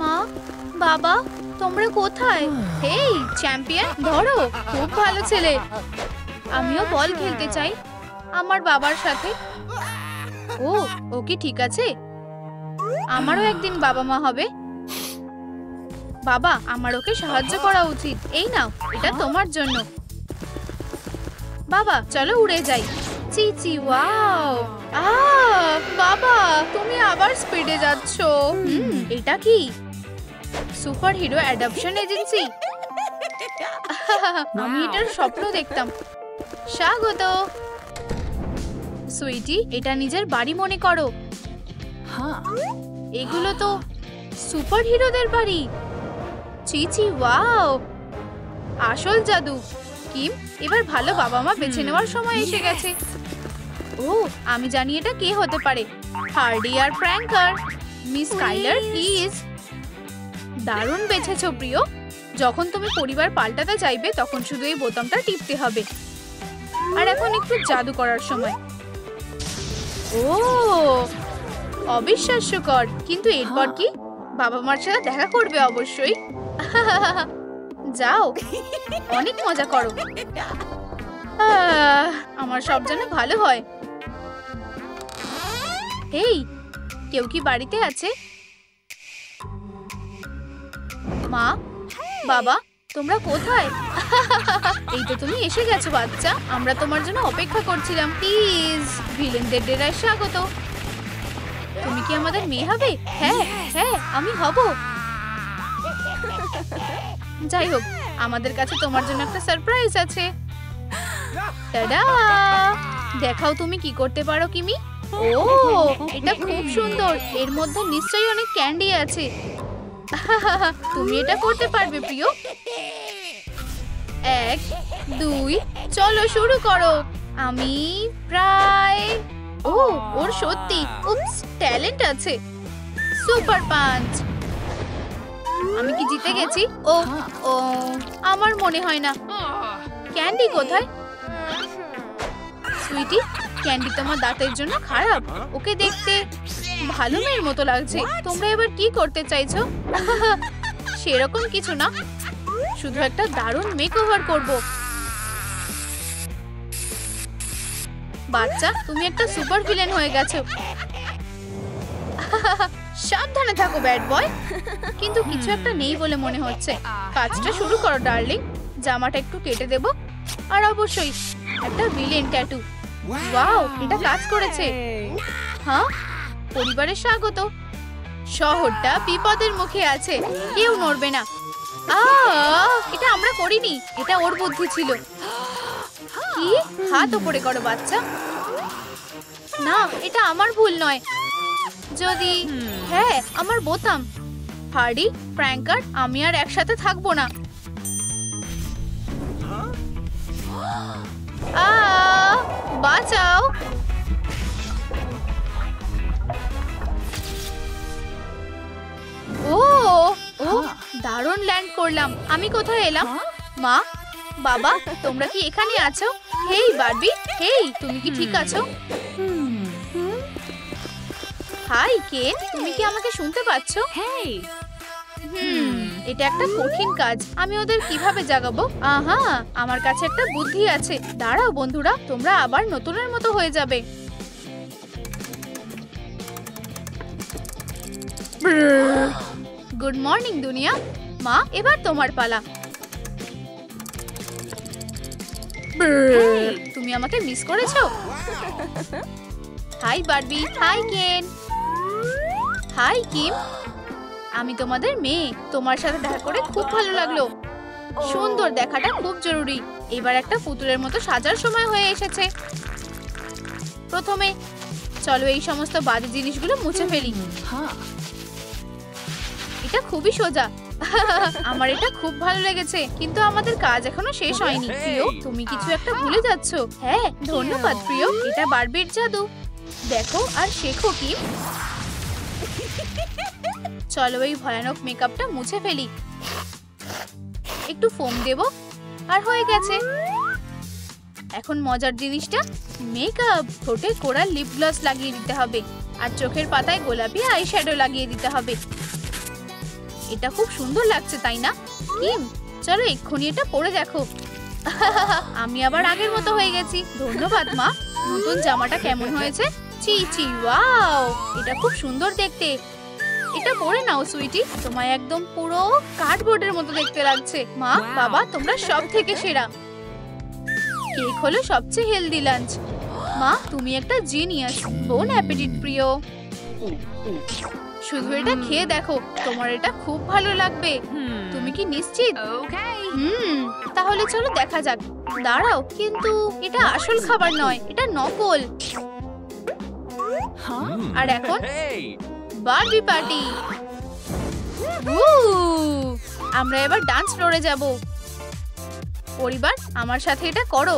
মা, বাবা, তোমরা কোথায়? হেই চ্যাম্পিয়ন, ধরো। খুব ভালো ছেলে। আমিও বল খেলতে চাই আমার বাবার সাথে। ও কি ঠিক আছে? আমারও একদিন বাবা মা হবে। বাবা, আমার ওকে সাহায্য করা উচিত। এই নাও, এটা তোমার জন্য। বাবা চলো উড়ে যাই। চিচি, ওয়াও! বাবা, তুমি আবার স্পিডে যাচ্ছ। এটা কি সুপার হিরো অ্যাডপশন এজেন্সি? আমি এটার স্বপ্ন দেখতাম। স্বাগত সুইটি, এটা নিজের বাড়ি মনে করো। এগুলো তো সুপার হিরোদের বাড়ি। চিচি, ওয়াও! আসল জাদু। কিম, এবার ভালো বাবা মা বেছে নেওয়ার সময় এসে গেছে। আমি জানি এটা কে হতে পারে। হার্ডি আর ফ্র্যাঙ্কার। Miss Skyler, please. দারুণ বেছেছো প্রিয়। যখন তুমি পরিবার পাল্টাতে চাইবে তখন শুধু এই বোতামটা টিপতে হবে। আর এখন একটু জাদু করার সময়। অবিশ্বাস্যকর। কিন্তু এরপর কি? বাবা মার সাথে দেখা করবে অবশ্যই। যাও, অনেক মজা করো। আমার সব যেন ভালো হয়। এই, কেউ কি বাড়িতে আছে? মা, বাবা, তোমরা কোথায়? এই তো তুমি এসে গেছো বাচ্চা। আমরা তোমার জন্য অপেক্ষা করছিলাম। প্লিজ, ভিলেনদের ডেরায় স্বাগত। তুমি কি আমাদের মেয়ে হবে? হ্যাঁ হ্যাঁ, আমি হব। যাই হোক, আমাদের কাছে তোমার জন্য একটা সারপ্রাইজ আছে। টাডা! দেখাও তুমি কি করতে পারো কিমি। এটা খুব সুন্দর। এর মধ্যে নিশ্চয়ই অনেক ক্যান্ডি আছে। তুমি এটা করতে পারবে প্রিয়। 1 2, চলো শুরু করো। আমি প্রায় ওর সত্যি ট্যালেন্ট আছে। Super punch. আমি কি জিতে গেছি? ও আমার মনে হয় না। ক্যান্ডি কোথায়? সুইটি, ক্যান্ডি তোমার দাঁতের জন্য খারাপ। ওকে দেখতে ভালো মেয়ের মতো লাগছে। তোমরা এবার কি করতে চাইছো? সেরকম কিছু না, শুধু একটা দারুণ মেকওভার করব। বাচ্চা, তুমি একটা সুপার ভিলেন হয়ে গেছো। সাবধানে থাকো ব্যাড বয়। কিন্তু কিছু একটা নেই বলে মনে হচ্ছে। কাজটা শুরু করো ডার্লিং। জামাটা একটু কেটে দেব। আর অবশ্যই একটা ভিলেন ট্যাটু। ওয়াও, এটা কাজ করেছে। হ্যাঁ, পরিবারের স্বাগত। শহরটা বিপদের মুখে আছে, কেউ নড়বে না। এটা আমরা করিনি, এটা ওর বুদ্ধি ছিল। কি? হাত উপরে করো বাচ্চা। না, এটা আমার ভুল নয়। যদি হ্যাঁ, আমার বোতাম। হার্ডি, ফ্র্যাঙ্কার, আমি আর একসাথে থাকবো না। বাঁচাও। দারুণ ল্যান্ড করলাম। আমি কোথায় এলাম? মা, বাবা, তোমরা কি এখানে আছো? হেই বারবি, হেই, তুমি কি ঠিক আছো? হাই কেন, তুমি কি আমাকে শুনতে পাচ্ছো? হেই। এটা একটা কঠিন কাজ। আমি ওদের কিভাবে জাগাবো? আমার কাছে একটা বুদ্ধি আছে। দাঁড়াও বন্ধুরা, তোমরা আবার নতুনের মতো হয়ে যাবে। গুড মর্নিং দুনিয়া। মা, এবার তোমার পালা। তুমি আমাকে মিস করেছো? হাই বারবি, হাই কেন, হাই কিম। আমি তোমাদের মেয়ে। তোমার সাথে দেখা করে খুব ভালো লাগলো। সুন্দর দেখাটা খুব জরুরি। এবার একটা পুতুলের মতো সাজার সময় হয়ে এসেছে। প্রথমে চলো এই সমস্ত বাজে জিনিসগুলো মুছে ফেলি। এটা খুবই সোজা। আমার এটা খুব ভালো লেগেছে, কিন্তু আমাদের কাজ এখনো শেষ হয়নি। প্রিয়, তুমি কিছু একটা ভুলে যাচ্ছ। হ্যাঁ, ধন্যবাদ প্রিয়। এটা বারবির জাদু। দেখো আর শেখো কি। চলো এই ভয়ানক মেকআপটা মুছে ফেলি। একটু ফোম দেব আর হয়ে গেছে। এখন মজার জিনিসটা মেকআপ। ঠোঁটে কোরাল লিপ গ্লস লাগিয়ে দিতে হবে। আর চোখের পাতায় গোলাপি আইশ্যাডো লাগিয়ে দিতে হবে। এটা খুব সুন্দর লাগছে তাই না কিম? চলো এক্ষুনি এটা পরে দেখো। আমি আবার আগের মতো হয়ে গেছি। ধন্যবাদ মা। নতুন জামাটা কেমন হয়েছে? চি চি ওয়াও, এটা খুব সুন্দর দেখতে। এটা পরে নাও সুইটি, তোমায় একদম পুরো কার্ডবোর্ডের মতো দেখতে লাগছে। মা বাবা তোমরা সব থেকে সেরা। কেক হলো সবচেয়ে হেলদি লাঞ্চ। মা তুমি একটা জিনিয়াস। বোন অ্যাপিটিট প্রিয়। শুধু এটা খেয়ে দেখো, তোমার এটা খুব ভালো লাগবে। তুমি কি নিশ্চিত? তাহলে চলো দেখা যাক। দাঁড়াও, কিন্তু এটা আসল খাবার নয়, এটা নকল। আর এখন বার্বি পার্টি। আমরা এবার ডান্স ফ্লোরে যাব। পরিবার আমার সাথে এটা করো।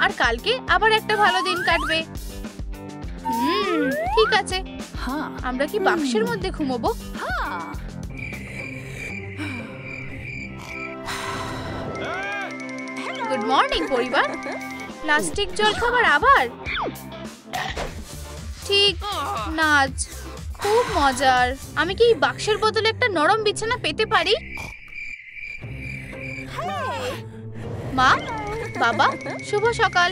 আর কালকে আবার একটা ভালো দিন কাটবে। ঠিক আছে, আমরা কি বাক্সের মধ্যে ঘুমোবো? গুড মর্নিং পরিবার। প্লাস্টিক জলখাবার আবার? ঠিক, নাচ খুব মজার। আমি কি বাক্সের বদলে একটা নরম বিছানা পেতে পারি? মা বাবা শুভ সকাল।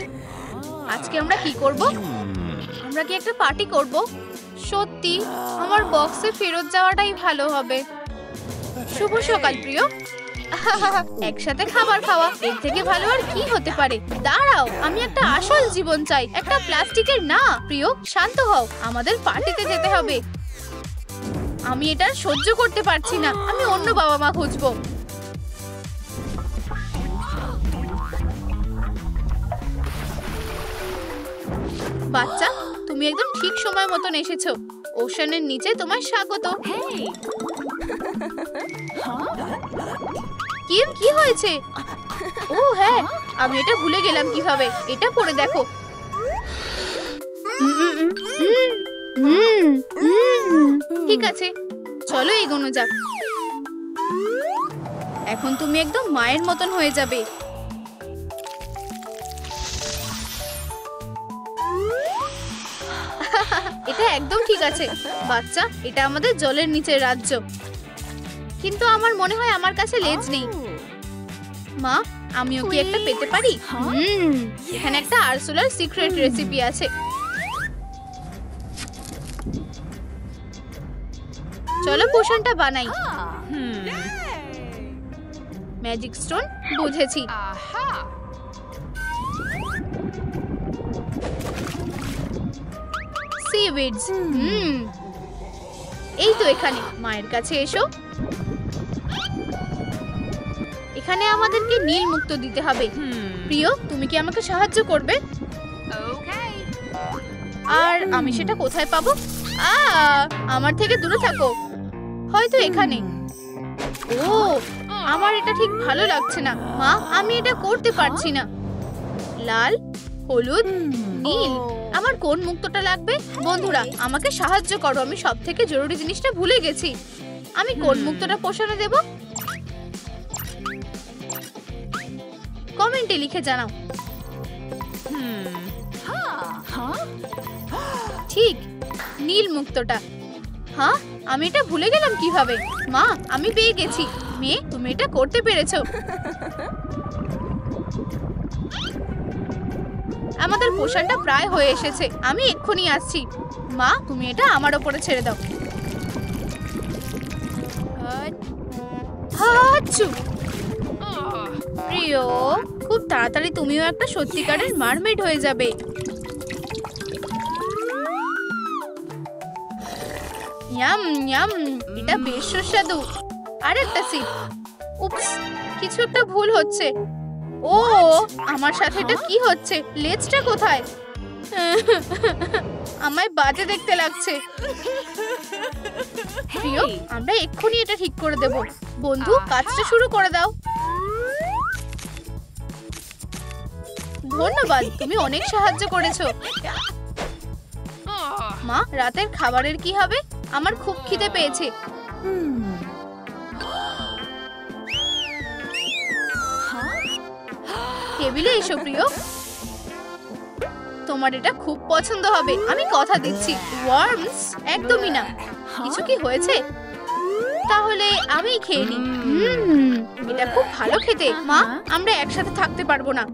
আজকে আমরা কি করব? আমরা কি একটা পার্টি করব? সত্যি আমার বক্সে ফেরত যাওয়াটাই ভালো হবে। শুভ সকাল প্রিয়। একসাথে খাবার খাওয়া, এর থেকে ভালো আর কি হতে পারে? দাঁড়াও, আমি একটা আসল জীবন চাই, একটা প্লাস্টিকের না। প্রিয় শান্ত হও, আমাদের পার্টিতে যেতে হবে। আমি এটা সহ্য করতে পারছি না। আমি অন্য বাবা মা খুঁজবো। বাচ্চা তুমি একদম ঠিক সময় মতন এসেছো। ওশানের নিচে তোমার স্বাগত। কিম কি হয়েছে? ও হ্যাঁ, আমি এটা ভুলে গেলাম কিভাবে। এটা পরে দেখো। ঠিক আছে, চলো এগোনো যাক। এখন তুমি একদম মায়ের মতন হয়ে যাবে। এটা একদম ঠিক আছে বাচ্চা। এটা আমাদের জলের নিচের রাজ্য, কিন্তু আমার মনে হয় আমার কাছে লেজ নেই। মা আমিও কি একটা পেতে পারি? এখানে একটা আরসুলার সিক্রেট রেসিপি আছে। চলো পোশনটা বানাই। ম্যাজিক স্টোন, বুঝেছি। সিউইডস, এই তো এখানে। মায়ের কাছে এসো। এখানে আমাদেরকে নীল মুক্ত দিতে হবে। প্রিয় তুমি কি আমাকে সাহায্য করবে? আর আমি সেটা কোথায় পাবো? আমার থেকে দূরে থাকো। হয়তো এখানে। ও আমার এটা ঠিক ভালো লাগছে না। মা আমি এটা করতে পারছি না। লাল, হলুদ, নীল, আমার কোন মুক্তটা লাগবে? বন্ধুরা আমাকে সাহায্য করো, আমি সব থেকে জরুরি জিনিসটা ভুলে গেছি। আমি কোন মুক্তটা পোষণে দেব? কমেন্টে লিখে জানাও। ঠিক, নীল মুক্তটা। হ্যাঁ আমি এটা ভুলে গেলাম কিভাবে? মা আমি পেয়ে গেছি। মেয়ে তুমি এটা করতে পেরেছো। আমাদের পোশাকটা প্রায় হয়ে এসেছে। আমি এক্ষুনি আসছি। মা তুমি এটা আমার উপরে ছেড়ে দাও। প্রিয় খুব তাড়াতাড়ি তুমিও একটা সত্যিকারের মারমেড হয়ে যাবে। ইয়াম ইয়াম, এটা বেশ সুস্বাদু। আর একটা সিপ। উপস, কিছু একটা ভুল হচ্ছে। ও আমার সাথে এটা কি হচ্ছে? লেজটা কোথায়? আমায় বাজে দেখতে লাগছে। প্রিয় আমরা এক্ষুনি এটা ঠিক করে দেব। বন্ধু কাজটা শুরু করে দাও। ধন্যবাদ, তুমি অনেক সাহায্য করেছো। মা রাতের খাবারের কি হবে? আমার খুব খিদে পেয়েছে। টেবিলে এসো প্রিয়। তোমার এটা খুব পছন্দ হবে, আমি কথা দিচ্ছি। ওয়ার্মস একদমই না। কিছু কি হয়েছে? তাহলে আমি খেয়ে নিই। এটা খুব ভালো খেতে। মা, আমরা একসাথে থাকতে পারবো না।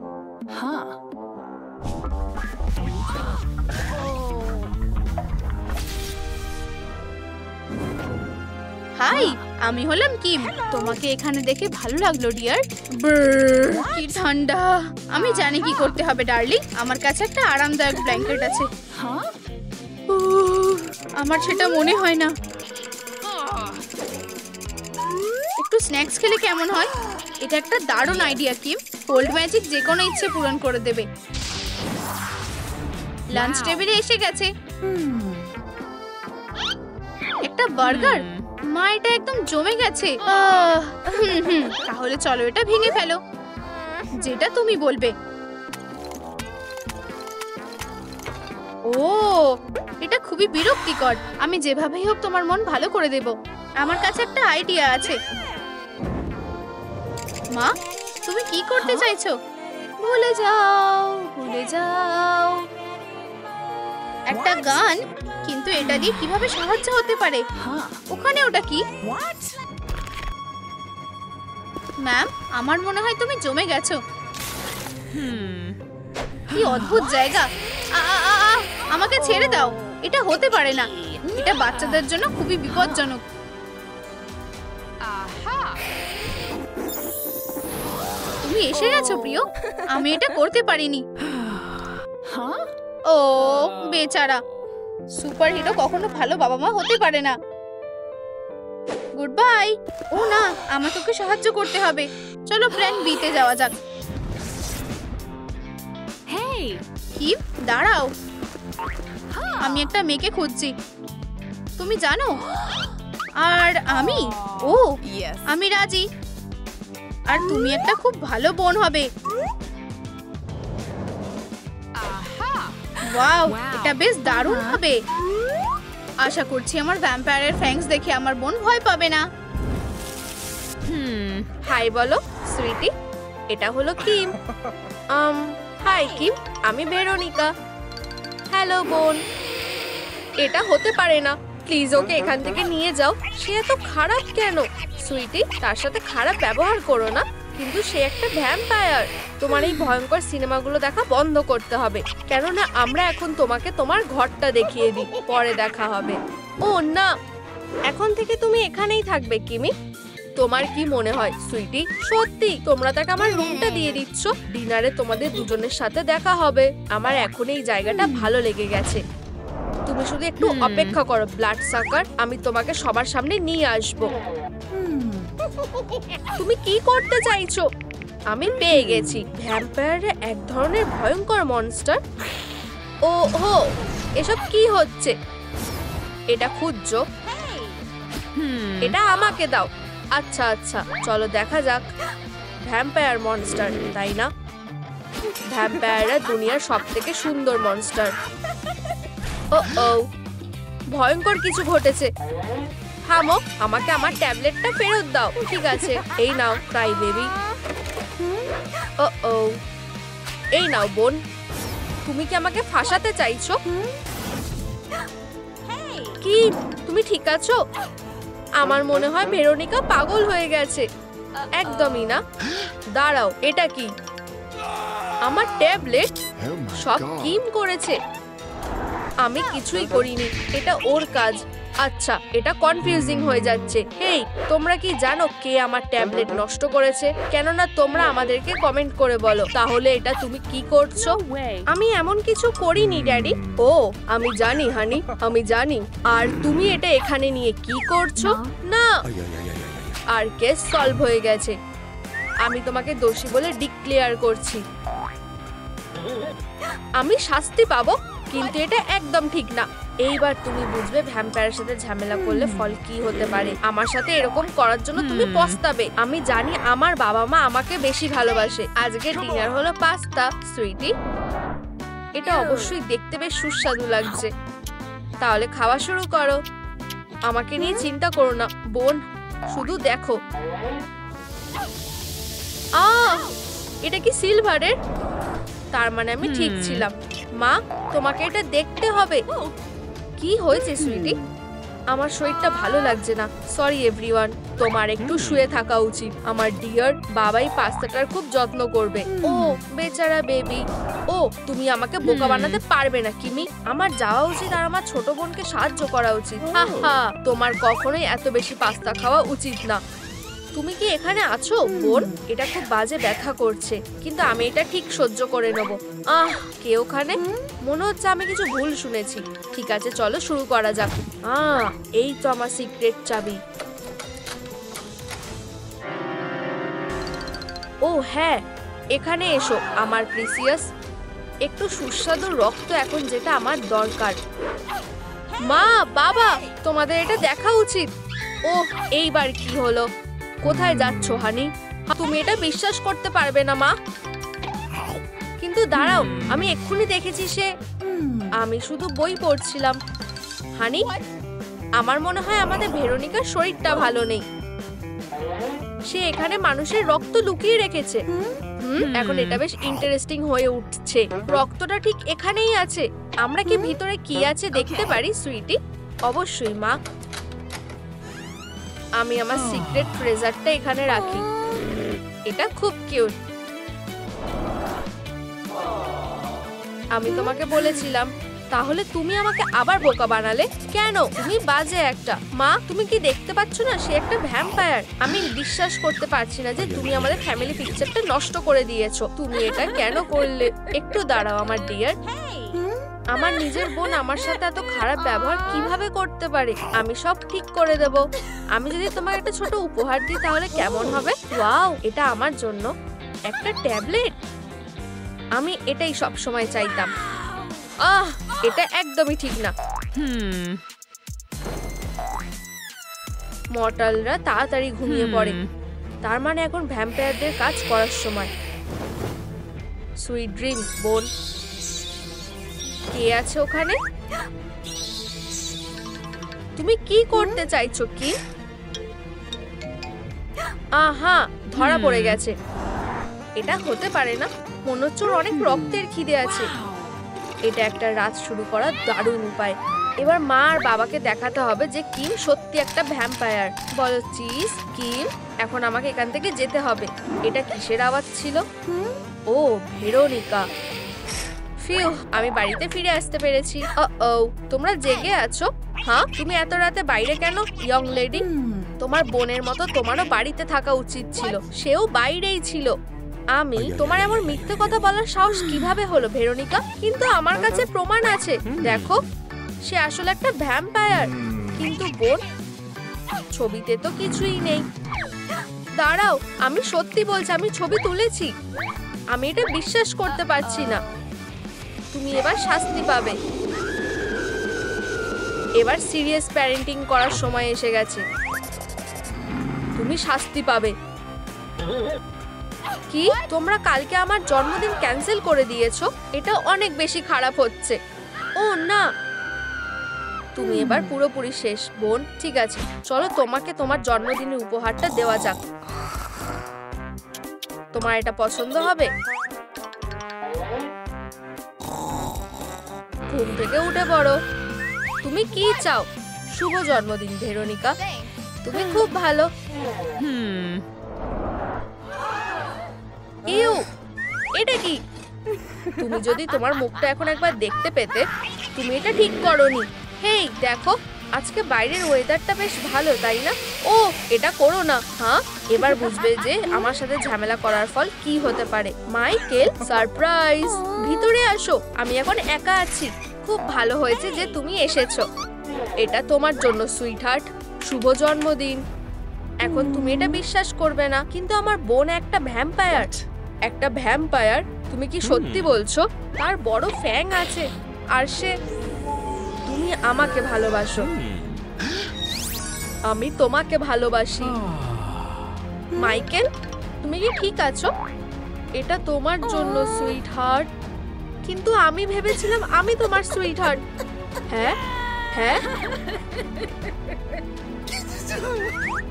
হাই, আমি হলাম কিম। তোমাকে এখানে দেখে ভালো লাগলো ডিয়ার। কি ঠান্ডা। আমি জানি কি করতে হবে ডার্লিং। আমার কাছে একটা আরামদায়ক ব্ল্যাঙ্কেট আছে। আমার সেটা মনে হয় না। একটু স্ন্যাক্স খেলে কেমন হয়? এটা একটা দারুণ আইডিয়া কিম। কোল্ড ম্যাজিক যে কোনো ইচ্ছে পূরণ করে দেবে। লাঞ্চ টেবিলে এসে গেছে। একটা বার্গার। মা, এটা একদম জমে গেছে। তাহলে চলো এটা ভেঙে ফেলো। যেটা তুমি বলবে। ও, এটা খুবই বিরক্তিকর। আমি যেভাবেই হোক তোমার মন ভালো করে দেব। আমার কাছে একটা আইডিয়া আছে। মা, তুমি কি করতে চাইছো? ভুলে যাও, ভুলে যাও। একটা গান, কিন্তু এটা দিয়ে কিভাবে সাহায্য হতে পারে? ওখানে ওটা কি? ম্যাম, আমার মনে হয় তুমি জমে গেছো। কি অদ্ভুত জায়গা। আমাকে ছেড়ে দাও। এটা হতে পারে না। এটা বাচ্চাদের জন্য খুবই বিপজ্জনক। তুমি এসে গেছো প্রিয়। আমি এটা করতে পারিনি। ও বেচারা। সুপার হিরো কখনো ভালো বাবা মা হতে পারে না। Good bye. ও না, আমাকে ওকে সাহায্য করতে হবে। চলো প্ল্যান বি তে যাওয়া যাক। হেই কিম, দাঁড়াও। আমি একটা মেয়েকে খুঁজছি, তুমি জানো। আর আমি, ও আমি রাজি। আর তুমি একটা খুব ভালো বোন হবে। ওয়াও, এটা বেশ দারুণ হবে। আশা করছি আমার ভ্যাম্পায়ারের ফ্যাংস দেখে আমার বোন ভয় পাবে না। হাই বলো সুইটি। এটা হলো কিম। হাই কিম, আমি ভেরোনিকা। হ্যালো বোন। এটা হতে পারে না। প্লিজ ওকে এখান থেকে নিয়ে যাও। সে এত খারাপ কেন? সুইটি, তার সাথে খারাপ ব্যবহার করো না। কিন্তু সে একটা ভ্যাম্পায়ার। তোমার এই ভয়ঙ্কর সিনেমাগুলো দেখা বন্ধ করতে হবে। কেননা আমরা এখন তোমাকে তোমার ঘরটা দেখিয়ে দিই, পরে দেখা হবে। ও না, এখন থেকে তুমি এখানেই থাকবে কিমি। তোমার কি মনে হয় সুইটি? সত্যি তোমরা তাকে আমার রুমটা দিয়ে দিচ্ছ? ডিনারে তোমাদের দুজনের সাথে দেখা হবে। আমার এখন এই জায়গাটা ভালো লেগে গেছে। তুমি শুধু একটু অপেক্ষা করো ব্লাড সাকার। আমি তোমাকে সবার সামনে নিয়ে আসবো। তুমি কি করতে চাইছো? আমি পেয়ে গেছি। ভ্যাম্পায়ার এক ধরনের ভয়ঙ্কর মনস্টার। ও হো, এসব কি হচ্ছে? এটা খুঁজছো? এটা আমাকে দাও। আচ্ছা আচ্ছা, চলো দেখা যাক। ভ্যাম্পায়ার মনস্টার, তাই না? ভ্যাম্পায়াররা দুনিয়ার সবথেকে সুন্দর মনস্টার। ও ও, ভয়ঙ্কর কিছু ঘটেছে। থামো, আমাকে আমার ট্যাবলেটটা ফেরত দাও। ঠিক আছে, এই নাও ক্রাই বেবি। ও ও, এই নাও বোন। তুমি কি আমাকে ফাঁসাতে চাইছো? কি তুমি ঠিক আছো? আমার মনে হয় ভেরোনিকা পাগল হয়ে গেছে। একদমই না। দাঁড়াও, এটা কি? আমার ট্যাবলেট? সব কিম করেছে। আমি কিছুই করিনি, এটা ওর কাজ। আচ্ছা, এটা কনফিউজিং হয়ে যাচ্ছে। হেই, তোমরা কি জানো কে আমার ট্যাবলেট নষ্ট করেছে? কেননা তোমরা আমাদেরকে কমেন্ট করে বলো। তাহলে এটা তুমি কি করছো? আমি এমন কিছু করিনি ড্যাডি। ও, আমি জানি হানি, আমি জানি। আর তুমি এটা এখানে নিয়ে কি করছো? না, আর কেস সলভ হয়ে গেছে। আমি তোমাকে দোষী বলে ডিক্লেয়ার করছি। আমি শাস্তি পাবো, কিন্তু এটা একদম ঠিক না। এইবার তুমি বুঝবে ভ্যাম্পায়ারের সাথে ঝামেলা করলে ফল কি হতে পারে। আমার সাথে এরকম করার জন্য তুমি পস্তাবে। আমি জানি আমার বাবা মা আমাকে বেশি ভালোবাসে। আজকে ডিনার হলো পাস্তা সুইটি। এটা অবশ্যই দেখতে বেশ সুস্বাদু লাগছে। তাহলে খাওয়া শুরু করো। আমাকে নিয়ে চিন্তা করো না বোন, শুধু দেখো। এটা কি সিলভারের? তার মানে আমি ঠিক ছিলাম। মা, তোমাকে এটা দেখতে হবে। কি হয়েছে সুইটি? আমার শরীরটা ভালো লাগছে না। সরি এভরিওয়ান, তোমার একটু শুয়ে থাকা উচিত। আমার ডিয়ার বাবাই পাস্তাটার খুব যত্ন করবে। ও বেচারা বেবি। ও তুমি আমাকে বোকা বানাতে পারবে না কিমি। আমার যাওয়া উচিত আর আমার ছোট বোনকে সাহায্য করা উচিত। হা, তোমার কখনোই এত বেশি পাস্তা খাওয়া উচিত না। তুমি কি এখানে আছো বোন? এটা খুব বাজে ব্যথা করছে, কিন্তু আমি এটা ঠিক সহ্য করে নেব। কে ওখানে? মনে হচ্ছে আমি কিছু ভুল শুনেছি। ঠিক আছে, চলো শুরু করা যাক। এই তো আমার সিক্রেট চাবি। ও হ্যাঁ, এখানে এসো আমার প্রিসিয়াস। একটু সুস্বাদু রক্ত এখন যেটা আমার দরকার। মা, বাবা, তোমাদের এটা দেখা উচিত। ও এইবার কি হলো? কোথায় যাচ্ছ হানি? তুমি এটা বিশ্বাস করতে পারবে না মা। কিন্তু দাঁড়াও, আমি এক্ষুনি দেখেছি সে। আমি শুধু বই পড়ছিলাম। হানি, আমার মনে হয় আমাদের ভেরোনিকার শরীরটা ভালো নেই। সে এখানে মানুষের রক্ত লুকিয়ে রেখেছে। এখন এটা বেশ ইন্টারেস্টিং হয়ে উঠছে। রক্তটা ঠিক এখানেই আছে। আমরা কি ভিতরে কি আছে দেখতে পারি সুইটি? অবশ্যই মা। আমি আমার সিক্রেট ট্রেজারটা এখানে রাখি। এটা খুব কিউট। আমি তোমাকে বলেছিলাম, তাহলে তুমি আমাকে আবার বোকা বানালে কেন? তুমি বাজে একটা। মা, তুমি কি দেখতে পাচ্ছ না সে একটা ভ্যাম্পায়ার? আমি বিশ্বাস করতে পারছি না যে তুমি আমাদের ফ্যামিলি পিকচারটা নষ্ট করে দিয়েছো। তুমি এটা কেন করলে? একটু দাঁড়াও আমার ডিয়ার। আমার নিজের বোন আমার সাথে এত খারাপ ব্যবহার কিভাবে করতে পারে? আমি সব ঠিক করে দেব। আমি যদি তোমাকে একটা ছোট উপহার দিই তাহলে কেমন হবে? ওয়াও, এটা আমার জন্য একটা ট্যাবলেট। আমি এটাই সব সময় চাইতাম। এটা একদমই ঠিক না। মর্টালরা তাড়াতাড়ি ঘুমিয়ে পড়ে। তার মানে এখন ভ্যাম্পায়ারদের কাজ করার সময়। সুইট ড্রিম বোন। কে আছে ওখানে? তুমি কি করতে চাইছো কি? ধরা পড়ে গেছে। এটা হতে পারে না। মনে হচ্ছে ওর অনেক রক্তের খিদে আছে। এটা একটা রাত শুরু করার দারুণ উপায়। এবার মা আর বাবাকে দেখাতে হবে যে কিম সত্যি একটা ভ্যাম্পায়ার। বলো চিজ, কিম, এখন আমাকে এখান থেকে যেতে হবে। এটা কিসের আওয়াজ ছিল? ও ভেরোনিকা। ফিউ, আমি বাড়িতে ফিরে আসতে পেরেছি। তোমরা জেগে আছো? তুমি এত রাতে বাইরে কেন ইয়ং লেডি? তোমার বোনের মতো তোমারও বাড়িতে থাকা উচিত ছিল। সেও বাইরেই ছিল। আমি তোমার এমন মিথ্যে কথা বলার সাহস কিভাবে হলো ভেরোনিকা? কিন্তু আমার কাছে প্রমাণ আছে। দেখো, সে আসলে একটা ভ্যাম্পায়ার। কিন্তু বোন, ছবিতে তো কিছুই নেই। দাঁড়াও, আমি সত্যি বলছি, আমি ছবি তুলেছি। আমি এটা বিশ্বাস করতে পারছি না। তুমি এবার শাস্তি পাবে। এবার সিরিয়াস প্যারেন্টিং করার সময় এসে গেছে। তুমি শাস্তি পাবে। কি, তোমরা কালকে আমার জন্মদিন ক্যান্সেল করে দিয়েছো? এটা অনেক বেশি খারাপ হচ্ছে। ও না, তুমি এবার পুরোপুরি শেষ বোন। ঠিক আছে, চলো তোমাকে তোমার জন্মদিনের উপহারটা দেওয়া যাক। তোমার এটা পছন্দ হবে। ঘুম থেকে উঠে পড়ো। তুমি কি চাও? শুভ জন্মদিন ভেরোনিকা, তুমি খুব ভালো। ইউ, এটা কি? তুমি যদি তোমার মুখটা এখন একবার দেখতে পেতে। তুমি এটা ঠিক করোনি। হেই দেখো, আজকে বাইরের ওয়েদারটা বেশ ভালো, তাই না? ও এটা করো না। এবার বুঝবে যে আমার সাথে ঝামেলা করার ফল কি হতে পারে। Michael, surprise. ভিতরে আসো, আমি এখন একা আছি। খুব ভালো হয়েছে যে তুমি এসেছো। এটা তোমার জন্য সুইট হার্ট। শুভ জন্মদিন। এখন তুমি এটা বিশ্বাস করবে না, কিন্তু আমার বোন একটা ভ্যাম্পায়ার। একটা ভ্যাম্পায়ার? তুমি কি সত্যি বলছো? তার বড় ফ্যাং আছে আর সে। তুমি আমাকে ভালোবাসো। আমি তোমাকে ভালোবাসি। মাইকেল, তুমি কি ঠিক আছো? এটা তোমার জন্য সুইট হার্ট। কিন্তু আমি ভেবেছিলাম আমি তোমার সুইট হার্ট। হ্যাঁ হ্যাঁ।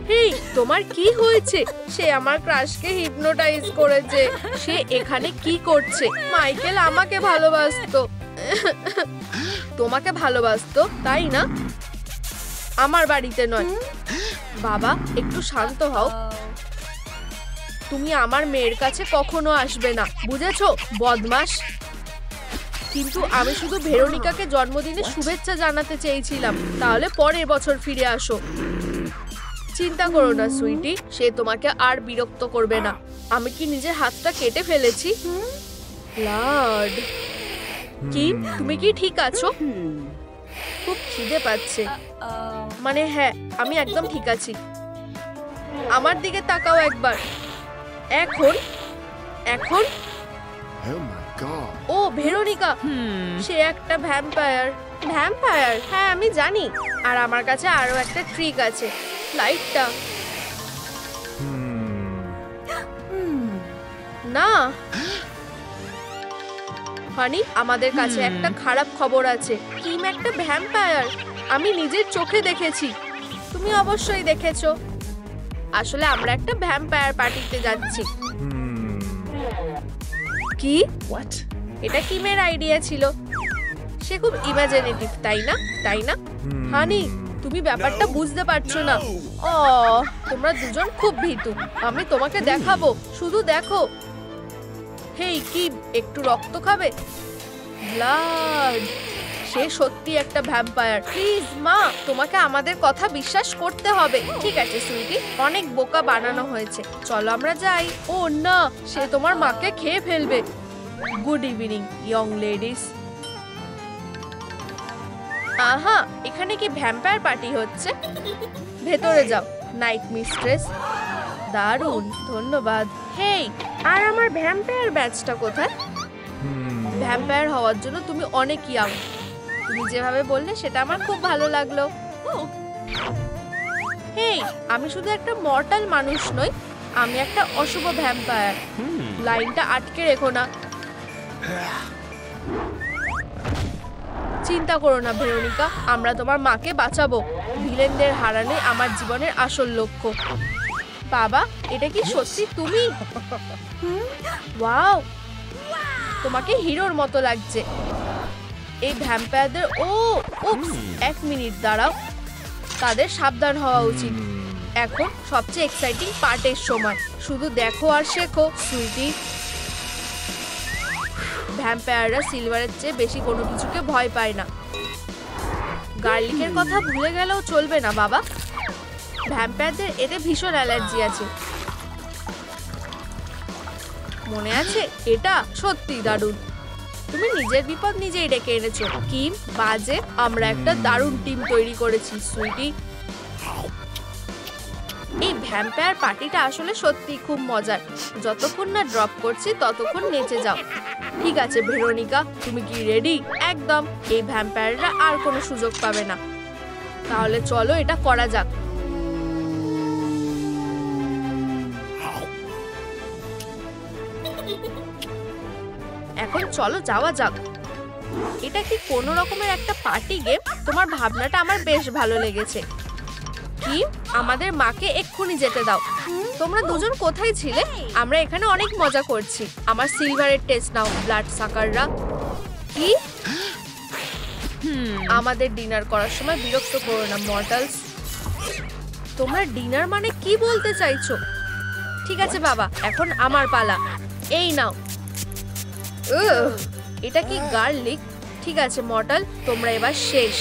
হেই, তোমার কি হয়েছে? সে আমার ক্রাশকে হিপনোটাইজ করেছে। সে এখানে কি করছে? মাইকেল আমাকে ভালোবাসতো। তোমাকে ভালোবাসতো তাই না? আমার বাড়িতে নয়। বাবা একটু শান্ত হও। তুমি আমার মেয়ের কাছে কখনো আসবে না, বুঝেছো বদমাশ? কিন্তু আমি শুধু ভেরোনিকাকে জন্মদিনে শুভেচ্ছা জানাতে চেয়েছিলাম। তাহলে পরের বছর ফিরে আসো। চিন্তা করো না সুইটি, সে তোমাকে আর বিরক্ত করবে না। আমি কি নিজের হাতটা কেটে ফেলেছি? ব্লাড। কি তুমি কি ঠিক আছো? খুব খিদে পাচ্ছে। মানে হ্যাঁ, আমি একদম ঠিক আছি। আমার দিকে তাকাও একবার। এখন এখন ও ভেরোনিকা, সে একটা ভ্যাম্পায়ার। ভ্যাম্পায়ার? হ্যাঁ আমি জানি। আর আমার কাছে আরো একটা ট্রিক আছে, লাইটটা। না হানি, আমাদের কাছে একটা খারাপ খবর আছে। কিম একটা ভ্যাম্পায়ার। আমি নিজের চোখে দেখেছি। তুমি অবশ্যই দেখেছো। আসলে আমরা একটা ভ্যাম্পায়ার পার্টিতে যাচ্ছি। কি? এটা কিমের আইডিয়া ছিল। সে খুব ইমাজিনেটিভ, তাই না? তাই না হানি? তুমি ব্যাপারটা বুঝতে পারছো না। ও তোমরা দুজন খুব ভীতু। আমি তোমাকে দেখাবো, শুধু দেখো। হেই কিম, একটু রক্ত খাবে? ব্লাড। সে সত্যি একটা ভ্যাম্পায়ার। প্লিজ মা, তোমাকে আমাদের কথা বিশ্বাস করতে হবে। ঠিক আছে সুইটি, অনেক বোকা বানানো হয়েছে, চলো আমরা যাই। ও না, সে তোমার মাকে খেয়ে ফেলবে। Good evening young ladies. আহা, এখানে কি ভ্যাম্পায়ার পার্টি হচ্ছে? ভেতরে যাও নাইট মিস্ট্রেস। দারুণ, ধন্যবাদ। হেই, আর আমার ভ্যাম্পায়ার ব্যাচটা কোথায়? ভ্যাম্পায়ার হওয়ার জন্য তুমি অনেক ইয়াং। তুমি যেভাবে বললে সেটা আমার খুব ভালো লাগলো। হেই, আমি শুধু একটা মর্টাল মানুষ নই, আমি একটা অশুভ ভ্যাম্পায়ার। লাইনটা আটকে রেখো না। চিন্তা করো না ভেরোনিকা, আমরা তোমার মাকে বাঁচাবো। ভিলেনদের হারানোই আমার জীবনের আসল লক্ষ্য। বাবা, এটা কি সত্যি তুমি? ওয়াও, তোমাকে হিরোর মতো লাগছে। এই ভ্যাম্পায়ারদের উপস, এক মিনিট দাঁড়াও। তাদের সাবধান হওয়া উচিত। এখন সবচেয়ে এক্সাইটিং পার্টের সময়। শুধু দেখো আর শেখো সুইটি। ভ্যাম্পায়াররা সিলভারের চেয়ে বেশি কোনো কিছুকে ভয় পায় না। গার্লিকের কথা ভুলে গেলেও চলবে না বাবা। ভ্যাম্পায়ারদের এতে ভীষণ অ্যালার্জি আছে। মনে আছে? এটা সত্যি দারুণ। তুমি নিজের বিপদ নিজেই ডেকে এনেছো। কি বাজে, আমরা একটা দারুণ টিম তৈরি করেছি সুইটি। এই ভ্যাম্পায়ার পার্টিটা আসলে সত্যি খুব মজার। যতক্ষণ না ড্রপ করছি ততক্ষণ নেচে যাও। ঠিক আছে ভেরোনিকা, তুমি কি রেডি? একদম। এই ভ্যাম্পায়াররা আর কোনো সুযোগ পাবে না। তাহলে চলো এটা করা যাক। এখন চলো যাওয়া যাক। এটা কি কোনো রকমের একটা পার্টি গেম? তোমার ভাবনাটা আমার বেশ ভালো লেগেছে। কি, আমাদের মাকে এক্ষুনি যেতে দাও। তোমরা দুজন কোথায় ছিলে? আমরা এখানে অনেক মজা করছি। আমার সিলভারের টেস্ট নাও ব্লাড সাকাররা। কি? আমাদের ডিনার করার সময় বিরক্ত করো না মর্টালস। তোমরা ডিনার মানে কি বলতে চাইছো? ঠিক আছে বাবা, এখন আমার পালা। এই নাও। এটা কি গার্লিক? ঠিক আছে মর্টাল, তোমরা এবার শেষ।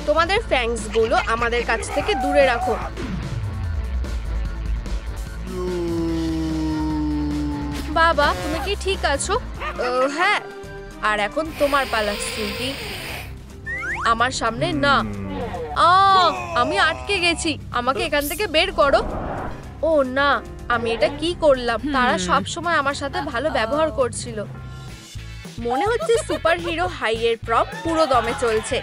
তোমাদের ফ্যাংস গুলো আমাদের কাছ থেকে দূরে রাখো। বাবা, তুমি কি ঠিক আছো? হ্যাঁ। আর এখন তোমার পালা সুইটি। আমার সামনে না। আমি আটকে গেছি, আমাকে এখান থেকে বের করো। ও না, আমি এটা কি করলাম? তারা সব সময় আমার সাথে ভালো ব্যবহার করছিল। মনে হচ্ছে সুপার হিরো হাই এর প্রপ পুরো দমে চলছে।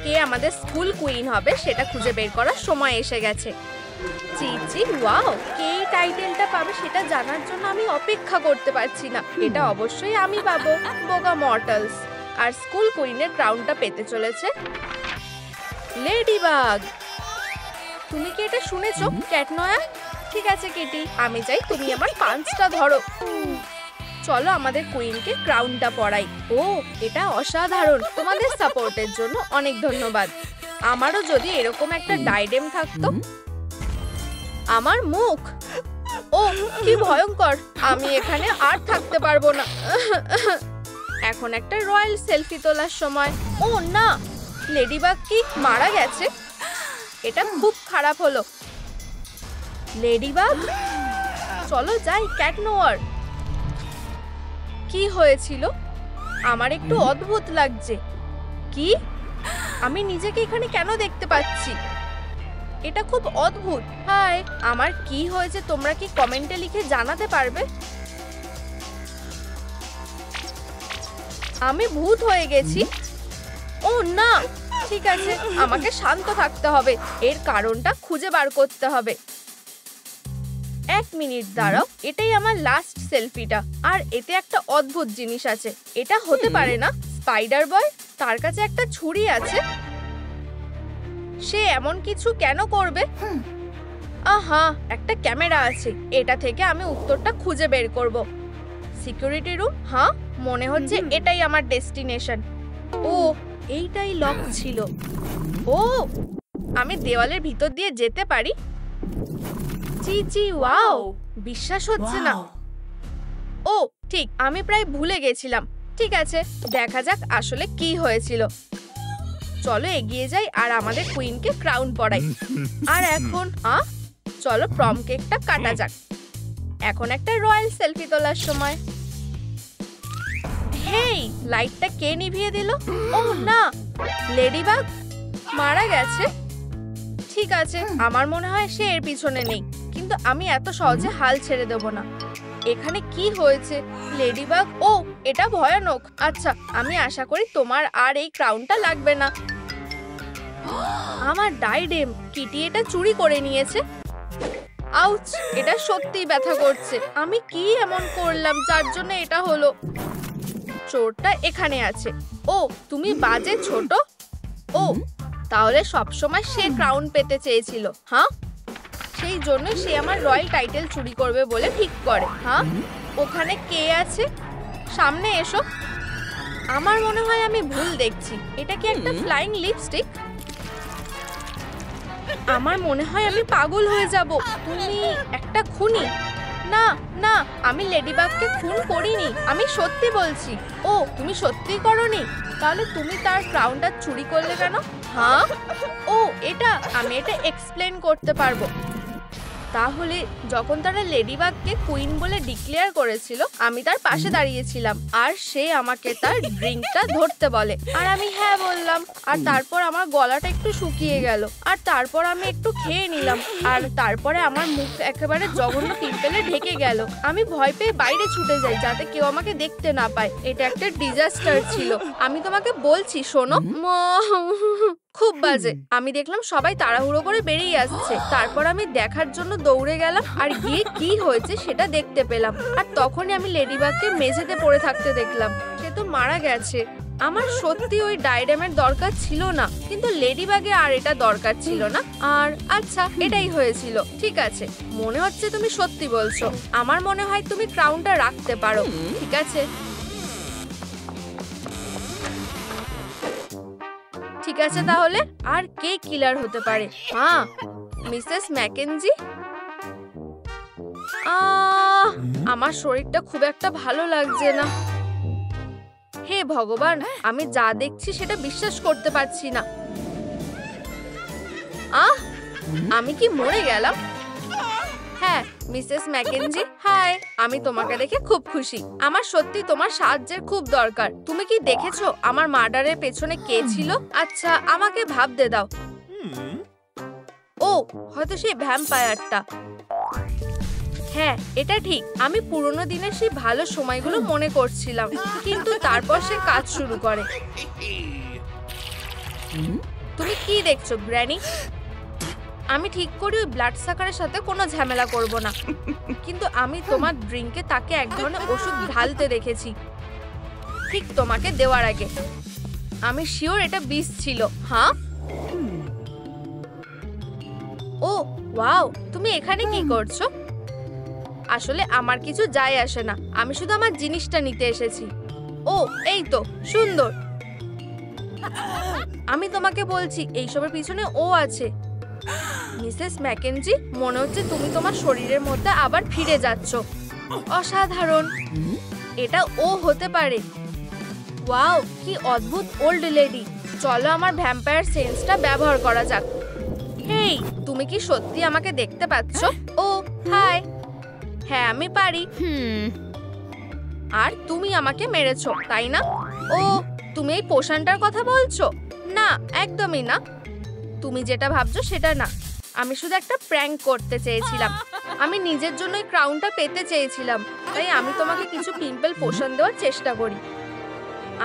কে আমাদের স্কুল কুইন হবে সেটা খুঁজে বের করার সময় এসে গেছে। চিচি, ওয়াও, কে এই টাইটেলটা পাবে সেটা জানার জন্য আমি অপেক্ষা করতে পারছি না। এটা অবশ্যই আমি পাবো, বোকা মর্টালস। আর স্কুল কুইনের ক্রাউনটা পেতে চলেছে লেডিবাগ। তুমি কি এটা শুনেছো ক্যাটনয়া? ঠিক আছে কেটি, আমি চাই তুমি আমার পাঞ্চটা ধরো। চলো আমাদের কুইনকে ক্রাউনটা পরাই। ও এটা অসাধারণ, তোমাদের সাপোর্টের জন্য অনেক ধন্যবাদ। আমারও যদি এরকম একটা ডাইডেম থাকতো। আমার মুখ, ও কি ভয়ঙ্কর, আমি এখানে আর থাকতে পারবো না। এখন একটা রয়্যাল সেলফি তোলার সময়। ও না, লেডিবাগ কি মারা গেছে? এটা খুব খারাপ হলো। লেডিবাগ, চলো যাই ক্যাট নোয়ার। কি হয়েছিল? আমার একটু অদ্ভুত লাগছে। কি, আমি নিজেকে এখানে কেন দেখতে পাচ্ছি? এটা খুব অদ্ভুত। হাই, আমার কি হয়েছে তোমরা কি কমেন্টে লিখে জানাতে পারবে? আমি ভূত হয়ে গেছি? ও না, ঠিক আছে, আমাকে শান্ত থাকতে হবে। এর কারণটা খুঁজে বার করতে হবে। এক মিনিট দাঁড়াও, এটাই আমার লাস্ট সেলফিটা। আর এতে একটা অদ্ভুত জিনিস আছে। এটা হতে পারে না। স্পাইডার বয়, তার কাছে একটা ছুরি আছে। সে এমন কিছু কেন করবে? আহা, একটা ক্যামেরা আছে। এটা থেকে আমি উত্তরটা খুঁজে বের করব। সিকিউরিটি রুম, হ্যাঁ মনে হচ্ছে এটাই আমার ডেস্টিনেশন। ও এইটাই লক ছিল। ও আমি দেওয়ালের ভিতর দিয়ে যেতে পারি? চিচি, ওয়াও, বিশ্বাস হচ্ছে না। ও ঠিক, আমি প্রায় ভুলে গেছিলাম। ঠিক আছে, দেখা যাক আসলে কি হয়েছিল। চলো এগিয়ে যাই আর আমাদের কুইনকে ক্রাউন পরাই। আর এখন চলো প্রম কেকটা কাটা যাক। এখন একটা রয়্যাল সেলফি তোলার সময়। হেই, লাইটটা কে নিভিয়ে দিল? ও না, লেডিবাগ মারা গেছে। ঠিক আছে, আমার মনে হয় সে এর পিছনে নেই, কিন্তু আমি এত সহজে হাল ছেড়ে দেব না। এখানে কি হয়েছে? লেডিবাগ, ও এটা ভয়ানক। আচ্ছা, আমি আশা করি তোমার আর এই ক্রাউনটা লাগবে না। আমার ডাইডেম, কিটি এটা চুরি করে নিয়েছে। আউচ, এটা সত্যিই ব্যথা করছে। আমি কি এমন করলাম যার জন্য এটা হলো? চোরটা এখানে আছে। ও তুমি বাজে ছোট। ও তাহলে সবসময় সে ক্রাউন পেতে চেয়েছিল, হ্যাঁ? সেই জন্য সে আমার রয়্যাল টাইটেল চুরি করবে বলে ঠিক করে। হ্যাঁ, ওখানে কে আছে? সামনে এসো। আমার মনে হয় আমি ভুল দেখছি। এটা কি একটা ফ্লাইং লিপস্টিক? আমার মনে হয় আমি পাগল হয়ে যাব। তুমি একটা খুনি। না না, আমি লেডিবাগকে খুন করিনি, আমি সত্যি বলছি। ও তুমি সত্যি করনি? তাহলে তুমি তার ক্রাউনটা চুরি করলে কেন? হ্যাঁ, ও এটা আমি এটা এক্সপ্লেন করতে পারবো। তাহলে যখন তারা লেডিবাগকে কুইন বলে ডিক্লেয়ার করেছিল, আমি তার পাশে দাঁড়িয়েছিলাম আর সে আমাকে তার ড্রিঙ্কটা ধরতে বলে আর আমি হ্যাঁ বললাম। আর তারপর আমার গলাটা একটু শুকিয়ে গেল আর তারপর আমি একটু খেয়ে নিলাম আর তারপরে আমার মুখ একেবারে জঘন্য পিম্পলে ঢেকে গেল। আমি ভয় পেয়ে বাইরে ছুটে যাই যাতে কেউ আমাকে দেখতে না পায়। এটা একটা ডিজাস্টার ছিল, আমি তোমাকে বলছি। শোনো, খুব বাজে। আমি দেখলাম সবাই তাড়াহুড়ো করে বেরিয়ে আসছে। তারপর আমি দেখার জন্য দৌড়ে গেলাম আর গিয়ে কি হয়েছে সেটা দেখতে পেলাম। আর তখনই আমি লেডিবাগকে মেঝেতে পড়ে থাকতে দেখলাম। সে তো মারা গেছে। আমার সত্যি ওই ডাইডেমের দরকার ছিল না, কিন্তু লেডিবাগে আর এটা দরকার ছিল না। আর আচ্ছা, এটাই হয়েছিল। ঠিক আছে, মনে হচ্ছে তুমি সত্যি বলছো। আমার মনে হয় তুমি ক্রাউনটা রাখতে পারো। ঠিক আছে, ঠিক আছে, তাহলে আর কে কিলার হতে পারে? হ্যাঁ, মিসেস ম্যাকেনজি। আমার শরীরটা খুব একটা ভালো লাগছে না। হে ভগবান, আমি যা দেখছি সেটা বিশ্বাস করতে পারছি না। আমি কি মরে গেলাম? হ্যাঁ মিসেস ম্যাকেনজি, হাই, আমি তোমাকে দেখে খুব খুশি। আমার সত্যি তোমার সাহায্যের খুব দরকার। তুমি কি দেখেছো আমার মার্ডারের পেছনে কে ছিল? আচ্ছা, আমাকে ভাবতে দাও। ও হয়তো সেই ভ্যাম্পায়ারটা। হ্যাঁ, এটা ঠিক। আমি পুরোনো দিনের সেই ভালো সময়গুলো মনে করছিলাম, কিন্তু তারপর সে কাজ শুরু করে। তুমি কি দেখছো গ্র্যানি? আমি ঠিক করি ওই ব্লাড সাকারের সাথে কোনো ঝামেলা করব না, কিন্তু আমি তোমার ড্রিঙ্কে তাকে এক ধরনের ওষুধ ঢালতে দেখেছি ঠিক তোমাকে দেওয়ার আগে। আমি শিওর এটা বিষ ছিল। হ্যাঁ? ও ওয়াও, তুমি এখানে কি করছো? আসলে আমার কিছু যায় আসে না, আমি শুধু আমার জিনিসটা নিতে এসেছি। ও এই তো সুন্দর। আমি তোমাকে বলছি এইসবের পিছনে ও আছে। মিসেস ম্যাকেনজি, মনে হচ্ছে তুমি তোমার শরীরের মধ্যে আবার ফিরে যাচ্ছ। অসাধারণ, এটা ও হতে পারে। ওয়াও, কি অদ্ভুত ওল্ড লেডি। চলো আমার ভ্যাম্পায়ার সেন্সটা ব্যবহার করা যাক। হেই, তুমি কি সত্যি আমাকে দেখতে পাচ্ছ? ও হাই। হ্যাঁ আমি পারি। আর তুমি আমাকে মেরেছো তাই না? ও, তুমি এই পোষণটার কথা বলছো? না, একদমই না। তুমি যেটা ভাবছো সেটা না। আমি শুধু একটা প্র্যাঙ্ক করতে চেয়েছিলাম। আমি নিজের জন্য এই ক্রাউনটা পেতে চেয়েছিলাম, তাই আমি তোমাকে কিছু পিম্পল পোষণ দেওয়ার চেষ্টা করি।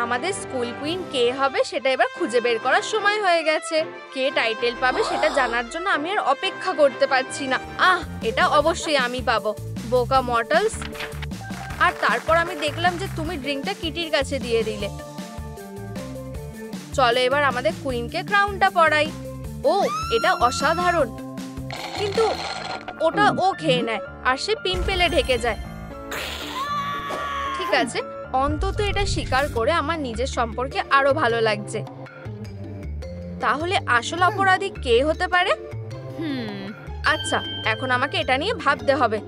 আমাদের স্কুল কুইন কে হবে সেটা এবার খুঁজে বের করার সময় হয়ে গেছে। কে টাইটেল পাবে সেটা জানার জন্য আমি আর অপেক্ষা করতে পারছি না। এটা অবশ্যই আমি পাবো, বোকা মর্টালস। আর তারপর আমি দেখলাম যে তুমি ড্রিঙ্কটা কিটির কাছে দিয়ে দিলে। চলো এবার আমাদের কুইনকে ক্রাউনটা পরাই। ও, এটা অসাধারণ, কিন্তু ওটা ও খেয়ে নেয় আর সে পিম্পলে ঢেকে যায়। ঠিক আছে, অন্তত এটা স্বীকার করে আমার নিজের সম্পর্কে আরো ভালো লাগছে। তাহলে আসল অপরাধী কে হতে পারে? আচ্ছা, এখন আমাকে এটা নিয়ে ভাবতে হবে।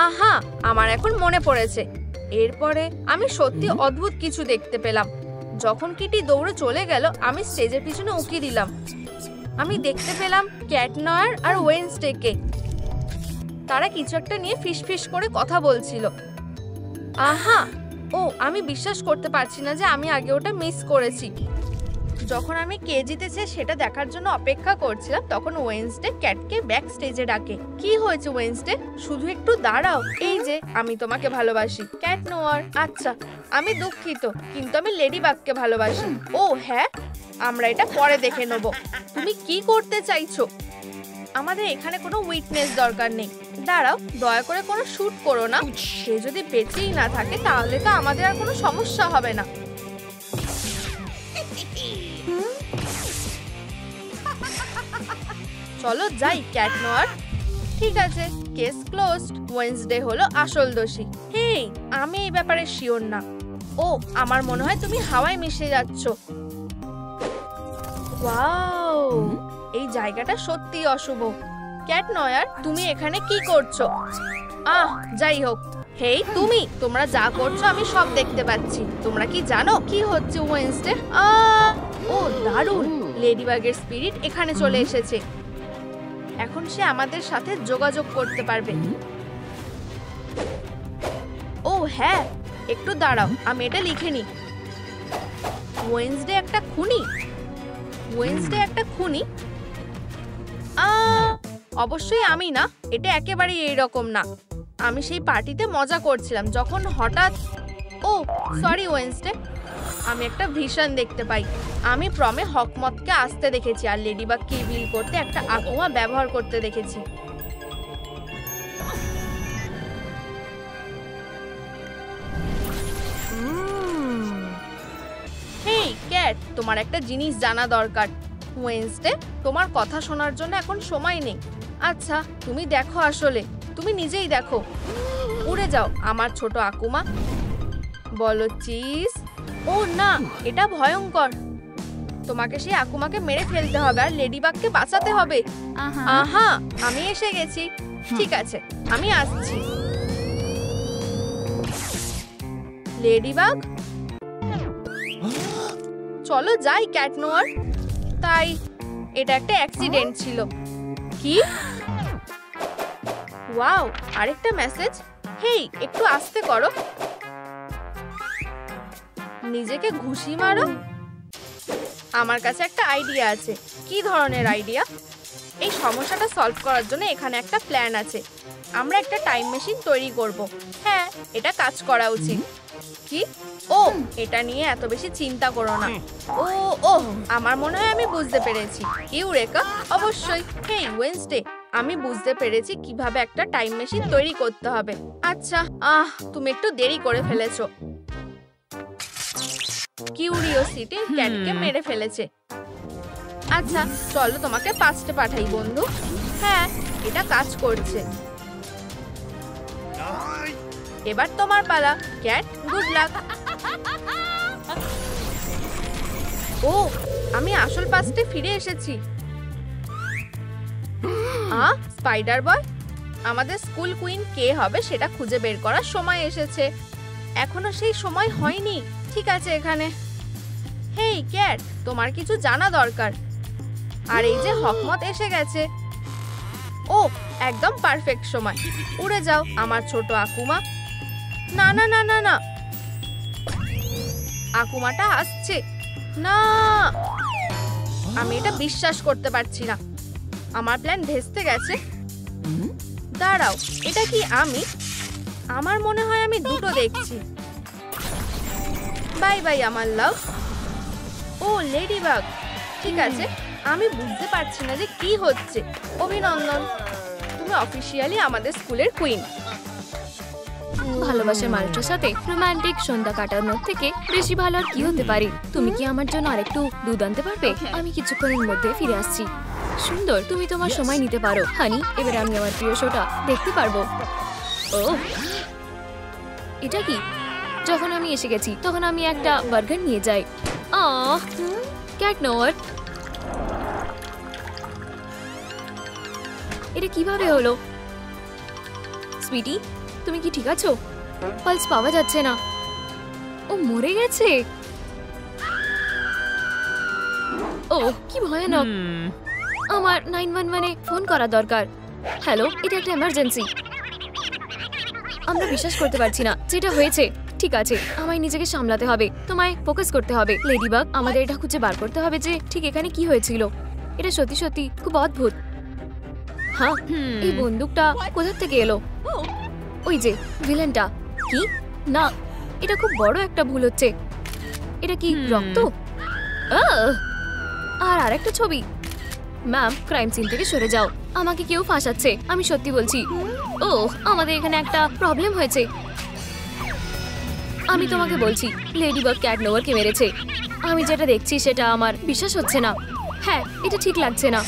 আহা, আমার এখন মনে পড়েছে। এরপরে আমি সত্যি অদ্ভুত কিছু দেখতে পেলাম। যখন কিটি দৌড়ে চলে গেল, আমি স্টেজের পিছনে উকি দিলাম। আমি দেখতে পেলাম ক্যাট নয়ার আর ওয়েনসডেকে। তারা কিছু একটা নিয়ে ফিসফিস করে কথা বলছিল। আহা, ও, আমি বিশ্বাস করতে পারছি না যে আমি আগে ওটা মিস করেছি। যখন আমি কে জিতেছে সেটা দেখার জন্য অপেক্ষা করছিলাম, তখন ওয়েনসডে ক্যাটকে ব্যাক স্টেজে ডাকে। কি হয়েছে ওয়েনসডে? শুধু একটু দাঁড়াও। এই যে, আমি তোমাকে ভালোবাসি। ক্যাট নোয়ার, আচ্ছা আমি দুঃখিত, কিন্তু আমি লেডিবাগকে ভালোবাসি। ও হ্যাঁ, আমরা এটা পরে দেখে নেব। তুমি কি করতে চাইছো? আমাদের এখানে কোনো উইটনেস দরকার নেই। দাঁড়াও, দয়া করে কোনো শুট করো না। সে যদি বেঁচেই না থাকে তাহলে তো আমাদের আর কোনো সমস্যা হবে না। চলো যাই ক্যাট নোয়ার। ঠিক আছে, কেস ক্লোজড। ওয়েনসডে হলো আসল দোষী। হেই, আমি এই ব্যাপারে শিওর না। ও, আমার মনে হয় তুমি হাওয়ায় মিশে যাচ্ছ। ওয়াও, এই জায়গাটা সত্যি অশুভ। ক্যাট নয়ার, তুমি এখানে কি করছো? যাই হোক। হেই তুমি, তোমরা যা করছো আমি সব দেখতে পাচ্ছি। তোমরা কি জানো কি হচ্ছে ওয়েনসডে? ও দারুণ, লেডিবাগের স্পিরিট এখানে চলে এসেছে। এখন সে আমাদের সাথে যোগাযোগ করতে পারবে। ও হ্যাঁ, একটু দাঁড়াও, আমি এটা লিখে নিই। ওয়েনসডে একটা খুনি? ওয়েনসডে একটা খুনি? অবশ্যই আমি না। এটা একেবারেই এইরকম না। আমি সেই পার্টিতে মজা করছিলাম যখন হঠাৎ সরি ওয়েনসডে, আমি একটা ভিশন দেখতে পাই। আমি প্রমে হকমতকে আসতে দেখেছি আর লেডিবাগকে বিল করতে একটা আকুমা ব্যবহার করতে দেখেছি। হেই ক্যাট, তোমার একটা জিনিস জানা দরকার। ওয়েনসডে, তোমার কথা শোনার জন্য এখন সময় নেই। আচ্ছা তুমি দেখো, আসলে তুমি নিজেই দেখো। উড়ে যাও আমার ছোট আকুমা। বলো চিজ। ও না, এটা ভয়ঙ্কর। তোমাকে সেই আকুমাকে মেরে ফেলতে হবে আর লেডিবাগকে বাঁচাতে হবে। আহা, আমি এসে গেছি। ঠিক আছে, আমি আসছি। লেডিবাগ, চলো যাই ক্যাট নোয়ার। তাই এটা একটা অ্যাক্সিডেন্ট ছিল। কি? ওয়াও, আরেকটা মেসেজ। হেই, একটু আস্তে করো। নিজেকে ঘুষি মারো। আমার কাছে একটা আইডিয়া আছে। কি ধরনের আইডিয়া? এই সমস্যাটা সলভ করার জন্য এখানে একটা প্ল্যান আছে। আমরা একটা টাইম মেশিন তৈরি করব। হ্যাঁ, এটা কাজ করা উচিত। কি? এটা নিয়ে এত বেশি চিন্তা করো না। আমার মনে হয় আমি বুঝতে পেরেছি। ইউরেকা, অবশ্যই। হেই ওয়েনসডে, আমি বুঝতে পেরেছি কিভাবে একটা টাইম মেশিন তৈরি করতে হবে। আচ্ছা, তুমি একটু দেরি করে ফেলেছো। কিউরিওসিটি ক্যাটকে মেরে ফেলেছে। আচ্ছা চলো তোমাকে পাস্টে পাঠাই বন্ধু। হ্যাঁ, এটা কাজ করছে। এবার তোমার পালা ক্যাট, গুড লাক। ও, আমি আসল পাস্টে ফিরে এসেছি। স্পাইডার বয়, আমাদের স্কুল কুইন কে হবে সেটা খুঁজে বের করার সময় এসেছে। এখনো সেই সময় হয়নি। ঠিক আছে এখানে। হেই ক্যাট, তোমার কিছু জানা দরকার। আর এই যে হকমত এসে গেছে। ও, একদম পারফেক্ট সময়। উড়ে যাও আমার ছোট আকুমা। না না না না না, আকুমাটা আসছে না। আমি এটা বিশ্বাস করতে পারছি না। আমার প্ল্যান ভেস্তে গেছে। দাঁড়াও, এটা কি আমি? আমার মনে হয় আমি দুটো দেখছি। বাই বাই আমার লাভ। ও লেডিবাগ, ঠিক আছে। আমি বুঝতে পারছি না যে কি হচ্ছে। অভিনন্দন, তুমি অফিসিয়ালি আমাদের স্কুলের কুইন। ভালোবাসার মানুষের সাথে রোমান্টিক সন্ধ্যা কাটানোর থেকে বেশি ভালো আর কি হতে পারে? তুমি কি আমার জন্য আরেকটু দুধ আনতে পারবে? আমি কিছুক্ষণের মধ্যে ফিরে আসছি। সুন্দর, তুমি তোমার সময় নিতে পারো হানি। এবার আমি আমার প্রিয় শোটা দেখতে পারবো। ও, এটা কি? যখন আমি এসে গেছি তখন আমি একটা বার্গার নিয়ে যাই। ক্যাট নোয়ার, এটা কিভাবে হলো? সুইটি, তুমি কি ঠিক আছো? পালস পাওয়া যাচ্ছে না। ও মরে গেছে। ও কি ভয়ানক। আমার 911-এ ফোন করা দরকার। হ্যালো, এটা একটা এমার্জেন্সি। আমরা বিশ্বাস করতে পারছি না যেটা হয়েছে। ঠিক আছে, আমায় নিজেকে সামলাতে হবে। তোমায় ফোকাস করতে হবে লেডিবাগ। আমাদের এটা খুঁজে বার করতে হবে যে ঠিক এখানে কি হয়েছিল। এটা সত্যি সত্যি খুব অদ্ভুত। হ্যাঁ, এই বন্দুকটা কোথা থেকে এলো? ওই যে ভিলেনটা। কি না, এটা খুব বড় একটা ভুল হচ্ছে। এটা কি রক্ত? আর আরেকটা ছবি। ম্যাম, ক্রাইম সিন থেকে সরে যাও। আমাকে কেউ ফাঁসাচ্ছে, আমি সত্যি বলছি। ও, আমাদের এখানে একটা প্রবলেম হয়েছে। আমি তোমাকে বলছি, লেডিবাগ ক্যাট নোয়ারকে মেরেছে। আমি যেটা দেখছি সেটা আমার বিশ্বাস হচ্ছে না। হ্যাঁ, এটা ঠিক লাগছে না।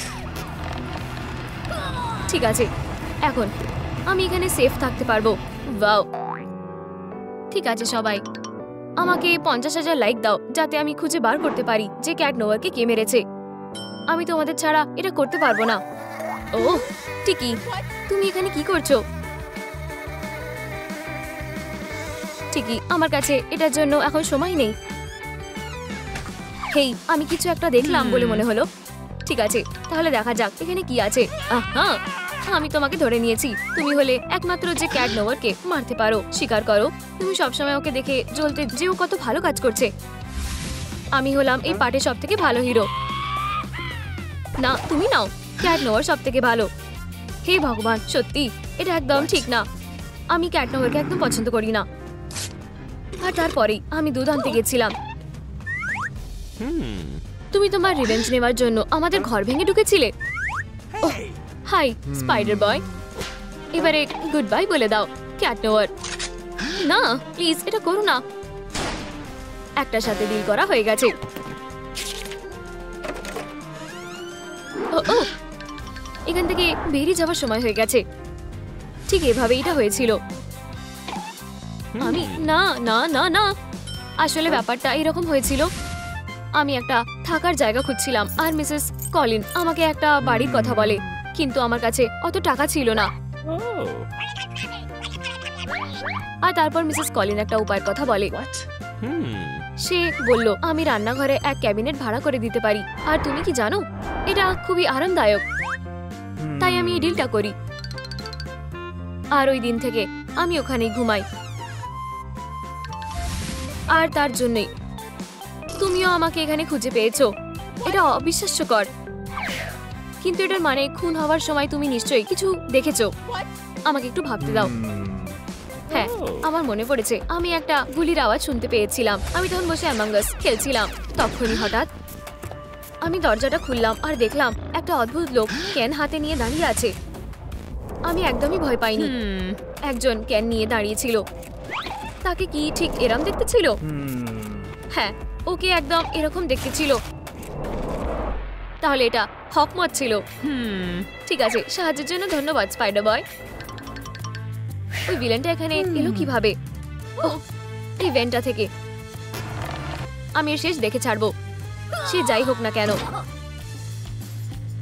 ঠিক আছে, এখন আমি এখানে সেফ থাকতে পারবো। ওয়াও, ঠিক আছে সবাই, আমাকে 50,000 লাইক দাও যাতে আমি খুঁজে বার করতে পারি যে ক্যাট নোয়ারকে কে মেরেছে। আমি তোমাদের ছাড়া এটা করতে পারবো না। ও টিকি, তুমি এখানে কি করছো? টিকি, আমার কাছে এটার জন্য এখন সময় নেই। হেই, আমি কিছু একটা দেখলাম বলে মনে হলো। ঠিক আছে, তাহলে দেখা যাক এখানে কি আছে। আহা, আমি তোমাকে ধরে নিয়েছি। তুমি হলে একমাত্র যে ক্যাট নোয়ারকে মারতে পারো। স্বীকার করো, তুমি সবসময় ওকে দেখে জ্বলতে যে ও কত ভালো কাজ করছে। আমি হলাম এই পার্টির সব থেকে ভালো হিরো। না, তুমি নাও, ক্যাট নোয়ার সব থেকে ভালো। হে ভগবান, সত্যি এটা একদম ঠিক না। আমি ক্যাট নোয়ারকে একদম পছন্দ করি না। আর তারপরেই আমি দুধ আনতে গেছিলাম। তুমি তোমার রিভেঞ্জ নেওয়ার জন্য আমাদের ঘর ভেঙে ঢুকেছিলে। ওহ, হাই স্পাইডার বয়, এবারে গুড বাই বলে দাও ক্যাট নোয়ার। না প্লিজ, এটা করো না। একটার সাথে ডিল করা হয়ে গেছে। ও, এখান থেকে বেরিয়ে যাওয়ার সময় হয়ে গেছে। ঠিক এভাবে এটা হয়েছিল। আমি না না না না, আসলে ব্যাপারটা এরকম হয়েছিল। আমি একটা থাকার জায়গা খুঁজছিলাম আর মিসেস কলিন আমাকে একটা বাড়ির কথা বলে, কিন্তু আমার কাছে অত টাকা ছিল না। আর তারপর মিসেস কলিন একটা উপায়ের কথা বলে। সে বলল আমি রান্নাঘরে এক ক্যাবিনেট ভাড়া করে দিতে পারি। আর তুমি কি জানো, এটা খুবই আরামদায়ক। তাই আমি এই ডিলটা করি। আর ওই দিন থেকে আমি ওখানেই ঘুমাই। আর তার জন্যই তুমিও আমাকে এখানে খুঁজে পেয়েছো। এটা অবিশ্বাস্যকর, কিন্তু এটার মানে খুন হওয়ার সময় তুমি নিশ্চয়ই কিছু দেখেছো। আমাকে একটু ভাবতে দাও। হ্যাঁ, আমার মনে পড়েছে, আমি একটা গুলির আওয়াজ শুনতে পেয়েছিলাম। আমি তখন বসে অ্যামাং আস খেলছিলাম। তখনই হঠাৎ আমি দরজাটা খুললাম আর দেখলাম একটা অদ্ভুত লোক ক্যান হাতে নিয়ে দাঁড়িয়ে আছে। আমি একদমই ভয় পাইনি। একজন ক্যান নিয়ে দাঁড়িয়েছিল। তাকে কি ঠিক এরম দেখতে ছিল? হ্যাঁ, ওকে একদম এরকম দেখতে ছিল। তাহলে এটা হকমত ছিল। ঠিক আছে, সাহায্যের জন্য ধন্যবাদ স্পাইডার বয়। ওই ভিলেনটা এখানে এলো কিভাবে? ও এই ভেন্টটা থেকে আমি এর শেষ দেখে ছাড়বো, সে যাই হোক না কেন।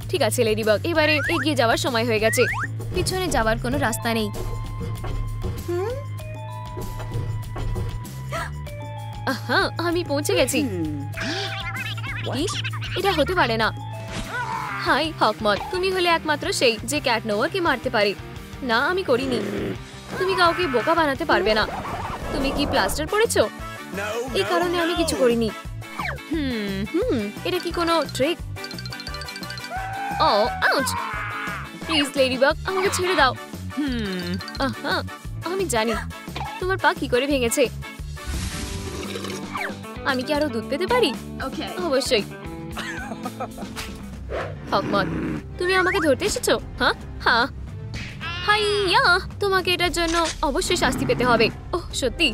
ঠিক আছে লেডিবাগ, এবারে এগিয়ে যাওয়ার সময় হয়ে গেছে। পিছনে যাওয়ার কোনো রাস্তা নেই। আহা, আমি পৌঁছে গেছি। কি? এটা হতে পারে না। হাই হকমত, তুমি হলে একমাত্র সেই যে ক্যাট নোয়াকে মারতে পারে। না, আমি করিনি। তুমি কাউকে বোকা বানাতে পারবে না। তুমি কি প্লাস্টার পড়েছো? এই কারণে আমি কিছু করিনি। এটা কি কোনো ট্রিক? ও আউচ! প্লিজ লেডিবাগ, আমাকে ছেড়ে দাও। আহা, আমি জানি তোমার পা কি করে ভেঙেছে। আমি কি আরো দুধ পেতে পারি? অবশ্যই। হকমত, তুমি আমাকে ধরতে এসেছো? হ্যাঁ হ্যাঁ, হাইয়া! তোমাকে এটার জন্য অবশ্যই শাস্তি পেতে হবে। ওহ সত্যি?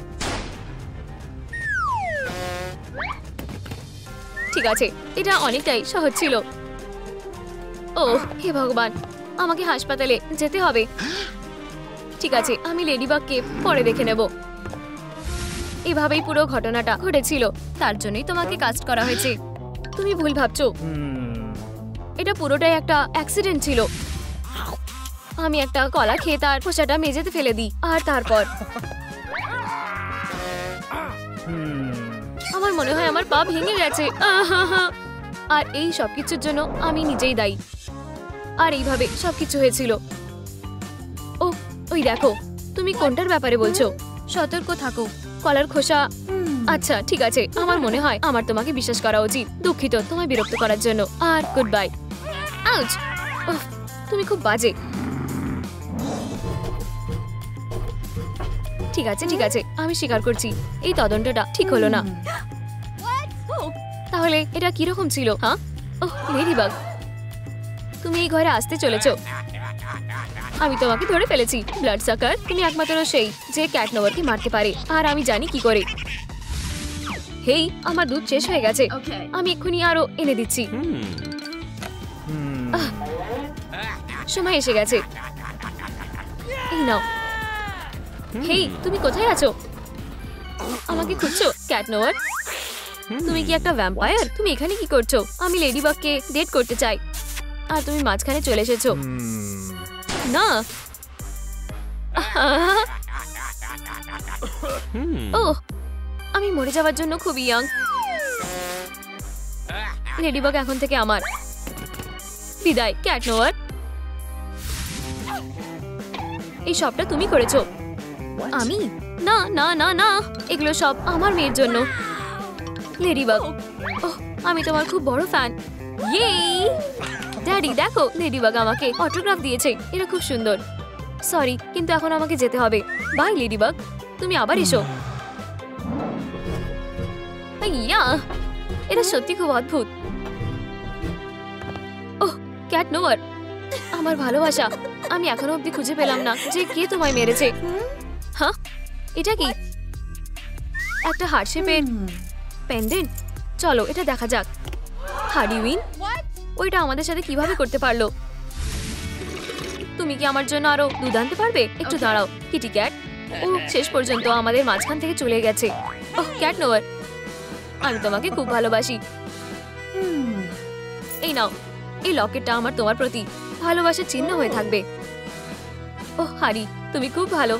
ঠিক আছে, এটা অনেকটাই সহজ ছিল। ওহ হে ভগবান, আমাকে হাসপাতালে যেতে হবে। ঠিক আছে, আমি লেডিবাগকে পরে দেখে নেব। এভাবেই পুরো ঘটনাটা ঘটেছিল, তার জন্যই তোমাকে কাস্ট করা হয়েছে। তুমি ভুল ভাবছো, এটা পুরোটাই একটা অ্যাক্সিডেন্ট ছিল। আমি একটা কলা খেয়ে তার খোসাটা মেঝেতে ফেলে দিই, আর তারপর আমার মনে হয় আমার পা ভেঙে গেছে। আর এই সবকিছুর জন্য আমি নিজেই দায়ী। আর এইভাবে সবকিছু হয়েছিল। ও ওই দেখো, তুমি কোনটার ব্যাপারে বলছো? সতর্ক থাকো। কলার খোসা। আচ্ছা ঠিক আছে, আমার মনে হয় আমার তোমাকে বিশ্বাস করা উচিত। দুঃখিত তোমায় বিরক্ত করার জন্য, আর গুড বাই। আউচ! ওহ, তুমি খুব বাজে। ঠিক আছে ঠিক আছে, আমি স্বীকার করছি এই তদন্তটা ঠিক হলো না। তাহলে এটা কিরকম ছিল? হ্যাঁ, ওহ লেডিবাগ, তুমি এই ঘরে আসতে চলেছো। আমি তোমাকে ধরে ফেলেছি ব্লাড সাকার। তুমি একমাত্র সেই যে ক্যাট নোয়ারকে মারতে পারে, আর আমি জানি কি করে। হেই, আমার দুধ শেষ হয়ে গেছে। আমি এক্ষুনি আরো এনে দিচ্ছি। সময় এসে গেছে। এই নাও। হেই, তুমি কোথায় আছো? আমাকে খুঁজছো ক্যাট নোয়ার? তুমি কি একটা ভ্যাম্পায়ার? তুমি এখানে কি করছো? আমি লেডিবাগকে ডেট করতে চাই, আর তুমি মাঝখানে চলে এসেছো। না। ওহ, আমি মরে যাওয়ার জন্য খুব ইয়াং। লেডিবাগ এখন থেকে আমার। বিদায় ক্যাট নোয়ার। এই সবটা তুমি করেছো? আমি? না না না না, এগুলো সব আমার মেয়ের জন্য। লেডিবাগ, ওহ, আমি তোমার খুব বড় ফ্যান। ইয়ে ড্যাডি দেখো, লেডিবাগ আমাকে অটোগ্রাফ দিয়েছে। এটা খুব সুন্দর। সরি, কিন্তু এখন আমাকে যেতে হবে। বাই লেডিবাগ, তুমি আবার এসো। ইয়া, এটা সত্যি খুব অদ্ভুত। ওহ ক্যাট নোয়ার, আমার ভালোবাসা। আমি এখনো অবধি খুঁজে পেলাম না যে কে তোমায় মেরেছে। হ্যাঁ, এটা কি? একটা হার্ট শেপের পেন্ডেন্ট। চলো এটা দেখা যাক। হার্ডিউইন ওইটা আমাদের সাথে কিভাবে করতে পারলো? তুমি কি আমার জন্য আরো দুধ আনতে পারবে? একটু দাঁড়াও কিটি ক্যাট। ও শেষ পর্যন্ত আমাদের মাঝখান থেকে চলে গেছে। ওহ ক্যাট নোয়ার, আমি তোমাকে খুব ভালোবাসি। এই নাও, এই লকেটটা আমার তোমার প্রতি ভালোবাসার চিহ্ন হয়ে থাকবে। ওহ হারি, তুমি খুব ভালো।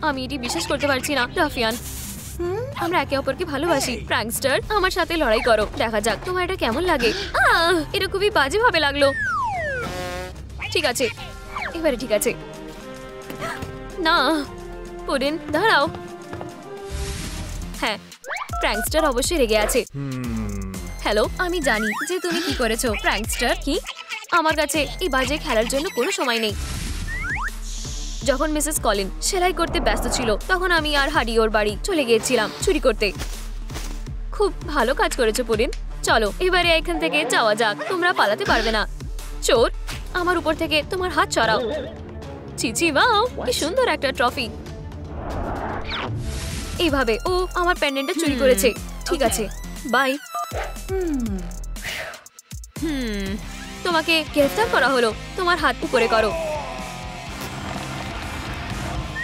আমি এটি বিশ্বাস করতে পারছি না রাফিয়ান। আমরা একে অপরকে ভালোবাসি। প্র্যাঙ্কস্টার, আমার সাথে লড়াই করো, দেখা যাক তোমার এটা কেমন লাগে। এটা খুবই বাজে ভাবে লাগলো। ঠিক আছে, এবারে ঠিক আছে। না পুডিন, দাঁড়াও। হ্যাঁ, প্র্যাঙ্কস্টার অবশ্যই রেগে আছে। হ্যালো, আমি জানি যে তুমি কি করেছো। প্র্যাঙ্কস্টার কি? আমার কাছে এই বাজে খেলার জন্য কোনো সময় নেই। যখন মিসেস কলিন সেলাই করতে ব্যস্ত ছিল, তখন আমি আর হাডি ওর বাড়ি চলে গিয়েছিলাম চুরি করতে। খুব ভালো কাজ করেছো পুডিন। চলো এবারে এখান থেকে যাওয়া যাক। তোমরা পালাতে পারবে না। চোর, আমার উপর থেকে তোমার হাত সরাও। চিচি, ওয়াও কি সুন্দর একটা ট্রফি। এইভাবে ও আমার পেন্ডেন্টটা চুরি করেছে। ঠিক আছে, বাই। তোমাকে গ্রেফতার করা হলো। তোমার হাত উপরে করো।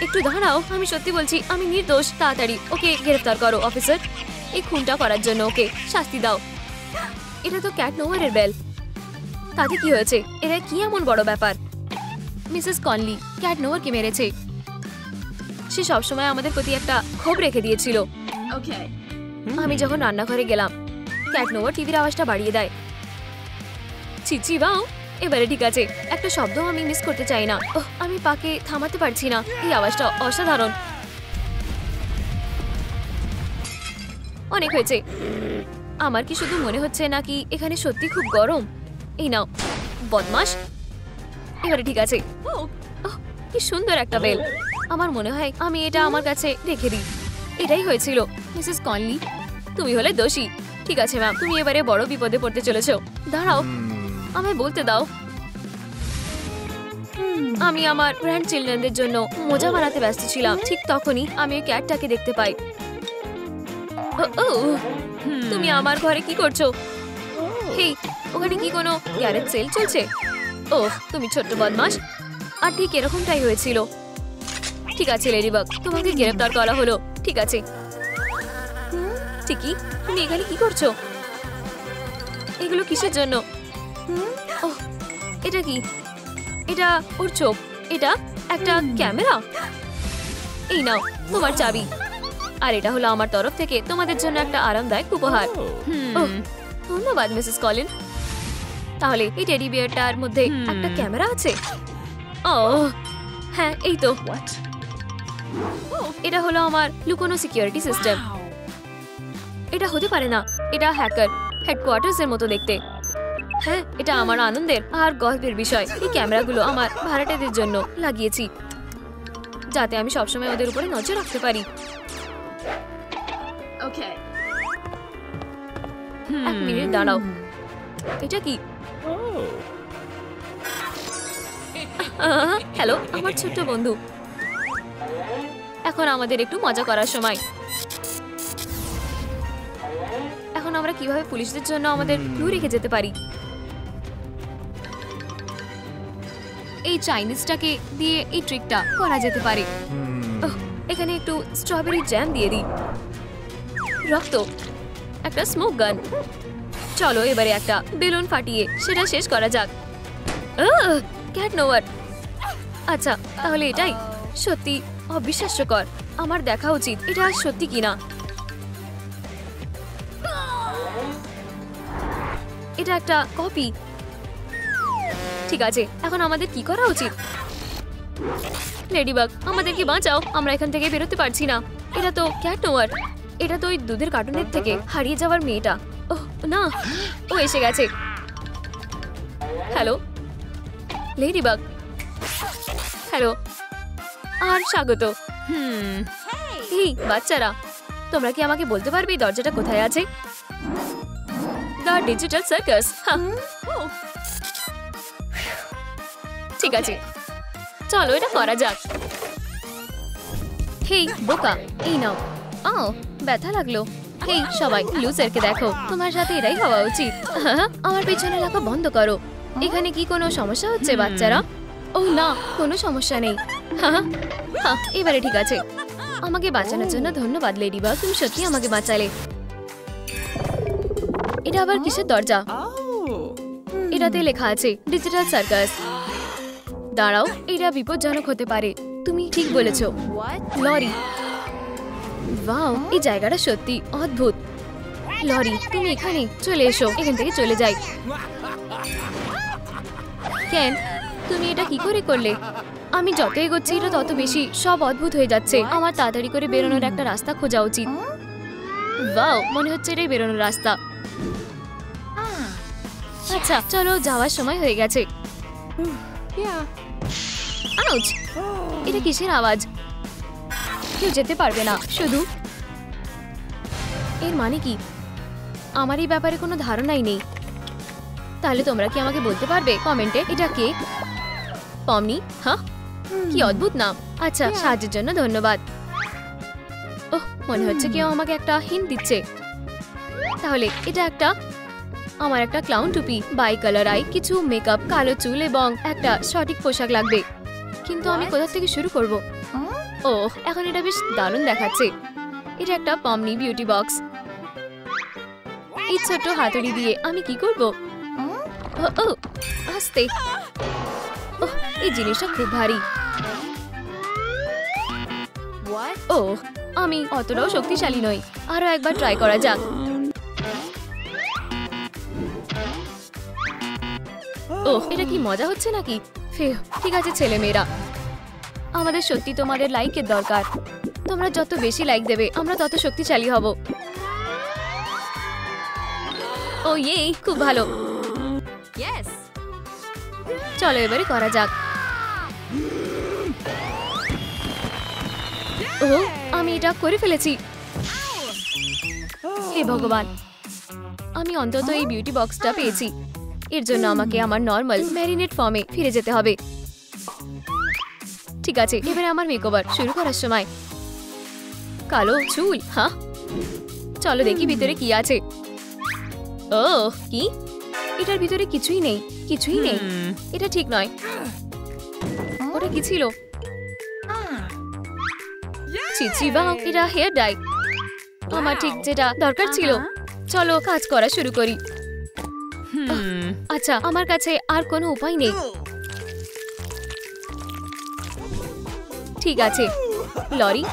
একটু দাঁড়াও, আমি সত্যি বলছি আমি নির্দোষ। তাড়াতাড়ি ওকে গ্রেফতার করো অফিসার। এই খুনটা করার জন্য ওকে শাস্তি দাও। এটা তো ক্যাট নোয়ারের বেল। তাতে কি হয়েছে? এটা কি এমন বড় ব্যাপার? মিসেস কনলি ক্যাট নোয়ারকে মেরেছে। সে সবসময় আমাদের প্রতি একটা ক্ষোভ রেখে দিয়েছিল। আমি যখন রান্নাঘরে গেলাম, ক্যাট নোয়ার টিভির আওয়াজটা বাড়িয়ে দেয়। চিচি বাও, এবারে ঠিক আছে। একটা শব্দ আমি মিস করতে চাই না। ওহ, আমি পাকে থামাতে পারছি না। এই আওয়াজটা অসাধারণ। অনেক হয়েছে। আমার কি শুধু মনে হচ্ছে নাকি এখানে সত্যি খুব গরম? এই নাও বদমাশ। এবারে ঠিক আছে। ওহ, কি সুন্দর একটা বেল। আমার মনে হয় আমি এটা আমার কাছে রেখে দিই। এটাই হয়েছিল। মিসেস কনলি, তুমি হলে দোষী। ঠিক আছে ম্যাম, তুমি এবারে বড় বিপদে পড়তে চলেছো। দাঁড়াও, আমায় বলতে দাও। আমি আমার গ্র্যান্ড চিলড্রেনদের জন্য মোজা বানাতে ব্যস্ত ছিলাম। ঠিক তখনই আমি ওই ক্যাটটাকে দেখতে পাই। তুমি আমার ঘরে কি করছো? হেই, ওখানে কি কোনো গ্যারেজ সেল চলছে? ওহ, তুমি ছোট্ট বদমাশ। আর ঠিক এরকমটাই হয়েছিল। ঠিক আছে লেডিবাগ, তোমাকে গ্রেফতার করা হলো। ঠিক আছে। ঠিকই, তুমি এখানে কি করছো? এগুলো কিসের জন্য? ওহ, এটা কি? এটা ওর চোখ। এটা একটা ক্যামেরা। এই নাও তোমার চাবি। আর এটা হলো আমার তরফ থেকে তোমাদের জন্য একটা আরামদায়ক উপহার। ওহ, ধন্যবাদ মিসেস কলিন। তাহলে এই টেডি বিয়ারটার মধ্যে একটা ক্যামেরা আছে? ও হ্যাঁ, এই তো। এটা হলো আমার লুকোনো সিকিউরিটি সিস্টেম। এটা হতে পারে না। এটা হ্যাকার হেডকোয়ার্টার্স এর মতো দেখতে। হ্যাঁ, এটা আমার আনন্দের আর গর্বের বিষয়। এই ক্যামেরাগুলো আমার ভাড়াটেদের জন্য লাগিয়েছি, যাতে আমি সবসময় ওদের উপরে নজর রাখতে পারি। এক মিনিট দাঁড়াও। এটা কি? হ্যালো আমার ছোট্ট বন্ধু। এখন আমাদের একটু মজা করার সময়। এখন আমরা কিভাবে পুলিশদের জন্য আমাদের ক্লু রেখে যেতে পারি? এই চাইনিজটাকে দিয়ে এই ট্রিকটা করা যেতে পারে। এখানে একটু স্ট্রবেরি জ্যাম দিয়ে দিই। রক্ত, একটা স্মোক গান। চলো এবারে একটা বেলুন ফাটিয়ে সেটা শেষ করা যাক। ক্যাট নোয়ার। আচ্ছা, তাহলে এটাই সত্যি অবিশ্বাস্যকর। আমার দেখা উচিত এটা সত্যি কিনা। এটা একটা কপি। ঠিক আছে, এখন আমাদের কি করা উচিত? লেডিবাগ, আমাদেরকে বাঁচাও। আমরা এখান থেকে বেরোতে পারছি না। এটা তো ক্যাট নোয়ার। এটা তো ওই দুধের কার্টুনের থেকে হারিয়ে যাওয়ার মেয়েটা। ওহ না, ও এসে গেছে। Hello ladybug. হ্যালো আর স্বাগত। এই বাচ্চারা, তোমরা কি আমাকে বলতে পারবে এই দরজাটা কোথায় আছে? The digital circus. ঠিক আছে, চলো এটা করা যাক। হেই বোকা, এই নাও। ও ব্যথা লাগলো। হেই সবাই, লুজারকে দেখো। তোমার সাথে এটাই হওয়া উচিত। আমার পেছনে লাগা বন্ধ করো। এখানে কি কোনো সমস্যা হচ্ছে বাচ্চারা? ও না, কোনো সমস্যা নেই। এবারে ঠিক আছে। আমাকে বাঁচানোর জন্য ধন্যবাদ লেডিবাগ, তুমি সত্যি আমাকে বাঁচালে। এটা আবার কিসের দরজা? এটাতে লেখা আছে ডিজিটাল সার্কাস। দাঁড়াও, এটা বিপজ্জনক হতে পারে। তুমি ঠিক বলেছো। লরি। ওয়াও, এই জায়গাটা সত্যি অদ্ভুত। লরি, তুমি এখানে চলে এসো। এখান থেকে চলে যাই। কেন তুমি এটা কি করে করলে? আমি যত এগোচ্ছি এটা তত বেশি সব অদ্ভুত হয়ে যাচ্ছে। আমার তাড়াতাড়ি করে বেরোনোর একটা রাস্তা খোঁজা উচিত। ওয়াও, মনে হচ্ছে এটাই বেরোনোর রাস্তা। আচ্ছা চলো, যাওয়ার সময় হয়ে গেছে। আউচ! এটা কিসের আওয়াজ? কেউ যেতে পারবে না শুধু। এর মানে কি? আমার এই ব্যাপারে কোনো ধারণাই নেই। তাহলে তোমরা কি আমাকে বলতে পারবে কমেন্টে এটা কে? পমনি? হ্যাঁ, কি অদ্ভুত নাম। আচ্ছা, সাহায্যের জন্য ধন্যবাদ। ওহ, মনে হচ্ছে কেউ আমাকে একটা হিন্ট দিচ্ছে। তাহলে এটা একটা আমার একটা ক্লাউন টুপি, বাই কালার আই, কিছু মেকআপ, কালো চুল এবং একটা সঠিক পোশাক লাগবে। কিন্তু আমি কোথা থেকে শুরু করব? ও, এখন এটা বেশ দারুণ দেখাচ্ছে। এটা একটা পমনি বিউটি বক্স। এই ছোট্ট হাতুড়ি দিয়ে আমি কি করব? ও আস্তে। ওহ, এই জিনিসটা খুব ভারী। ও, আমি অতটাও শক্তিশালী নই। আরো একবার ট্রাই করা যাক। ওহ, এটা কি মজা হচ্ছে নাকি? ঠিক আছে ছেলে মেয়েরা, আমাদের সত্যি তোমাদের লাইকের দরকার। তোমরা যত বেশি লাইক দেবে আমরা তত শক্তিশালী হব। ও ইয়ে, খুব ভালো। চলো এবারে করা যাক। ও, আমি এটা করে ফেলেছি। হে ভগবান, আমি অন্তত এই বিউটি বক্সটা পেয়েছি। এর জন্য আমাকে আমার নর্মাল ম্যারিনেট ফর্মে ফিরে যেতে হবে। ঠিক আছে, এবারে আমার মেকওভার শুরু করার সময়। কালো চুল, হ্যাঁ, চলো দেখি ভিতরে কি আছে। ও কি? এটার ভিতরে কিছুই নেই, কিছুই নেই। এটা ঠিক নয়। ওটা কি ছিল? চিচি, বাহ, এটা হেয়ার ডাই। আমার ঠিক যেটা দরকার ছিল। চলো কাজ করা শুরু করি। আচ্ছা, আমার কাছে আর কোনো উপায় নেই। ঠিক আছে লরি,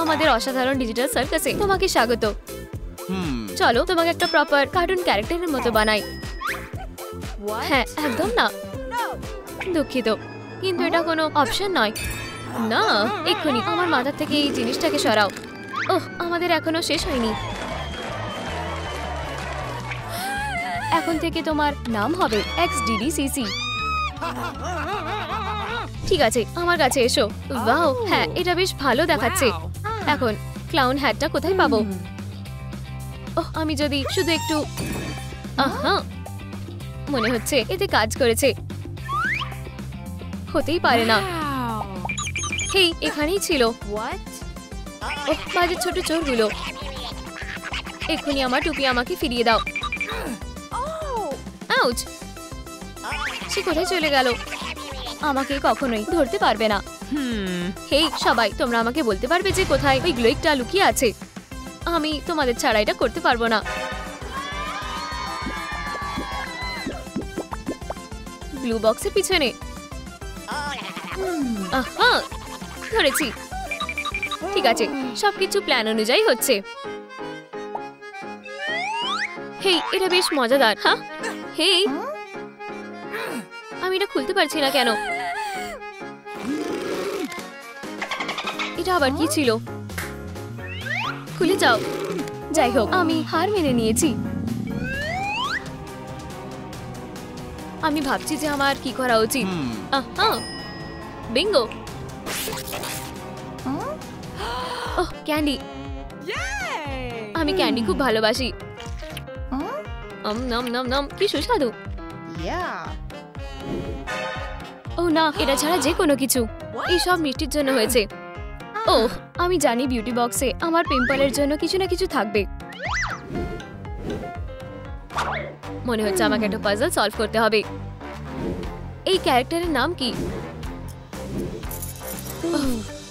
আমাদের অসাধারণ ডিজিটাল সার্কাসে তোমাকে স্বাগত। চলো তোমাকে একটা প্রপার কার্টুন ক্যারেক্টারের মতো বানাই। হ্যাঁ, একদম না, দুঃখিত, কিন্তু এটা কোনো অপশন নয়। না, এক্ষুনি আমার মাথা থেকে এই জিনিসটাকে সরাও। ওহ, আমাদের এখনো শেষ হয়নি। এখন থেকে তোমার নাম হবে XDDCC। ঠিক আছে, আমার কাছে এসো। ওয়াও, হ্যাঁ, এটা বেশ ভালো দেখাচ্ছে। এখন ক্লাউন হ্যাটটা কোথায় পাবো? ওহ, আমি যদি শুধু একটু, আহা, মনে হচ্ছে এতে কাজ করেছে। হতেই পারে না। হেই, এখানেই ছিল। ওহ, বাজে ছোট চোরগুলো। এক্ষুনি আমার টুপি আমাকে ফিরিয়ে দাও। আউচ! সে কোথায় চলে গেল? আমাকে কখনোই ধরতে পারবে না। হেই সবাই, তোমরা আমাকে বলতে পারবে যে কোথায় ওই গ্লোইকটা লুকিয়ে আছে? আমি তোমাদের ছাড়া এটা করতে পারবো না। ব্লু বক্সের পিছনে। আহা, ধরেছি। ঠিক আছে, সবকিছু প্ল্যান অনুযায়ী হচ্ছে। হেই, এটা বেশ মজাদার। হ্যাঁ, হেই, আমি এটা খুলতে পারছি না কেন? এটা আবার কি ছিল? খুলে যাও। যাই হোক, আমি হার মেনে নিয়েছি। আমি ভাবছি যে আমার কি করা উচিত। আহা, বিঙ্গো। ওহ, ক্যান্ডি। আমি ক্যান্ডি খুব ভালোবাসি। নম নম নম, কি সুস্বাদু। ও না, এটা ছাড়া যে কোনো কিছু। এই সব মিষ্টির জন্য হয়েছে। ওহ, আমি জানি বিউটি বক্সে আমার পিম্পলের জন্য কিছু না কিছু থাকবে। মনে হচ্ছে আমাকে একটা পাজল সলভ করতে হবে। এই ক্যারেক্টারের নাম কি?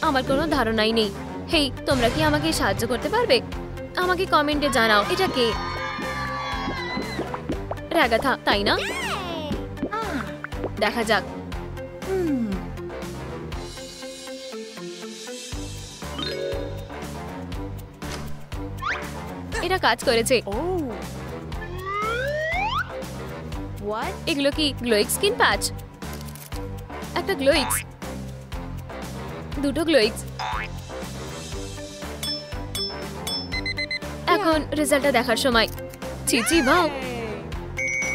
আমার কোনো ধারণাই নেই। হেই, তোমরা কি আমাকে সাহায্য করতে পারবে? আমাকে কমেন্টে জানাও এটা কে। রাগাথা, তাই না? দেখা যাক। এটা কাজ করেছে। এগুলো কি গ্লোইক স্কিন প্যাচ? একটা গ্লোইক্স, দুটো গ্লোইক্স। এখন রেজাল্টটা দেখার সময়। চিচি, বাহ,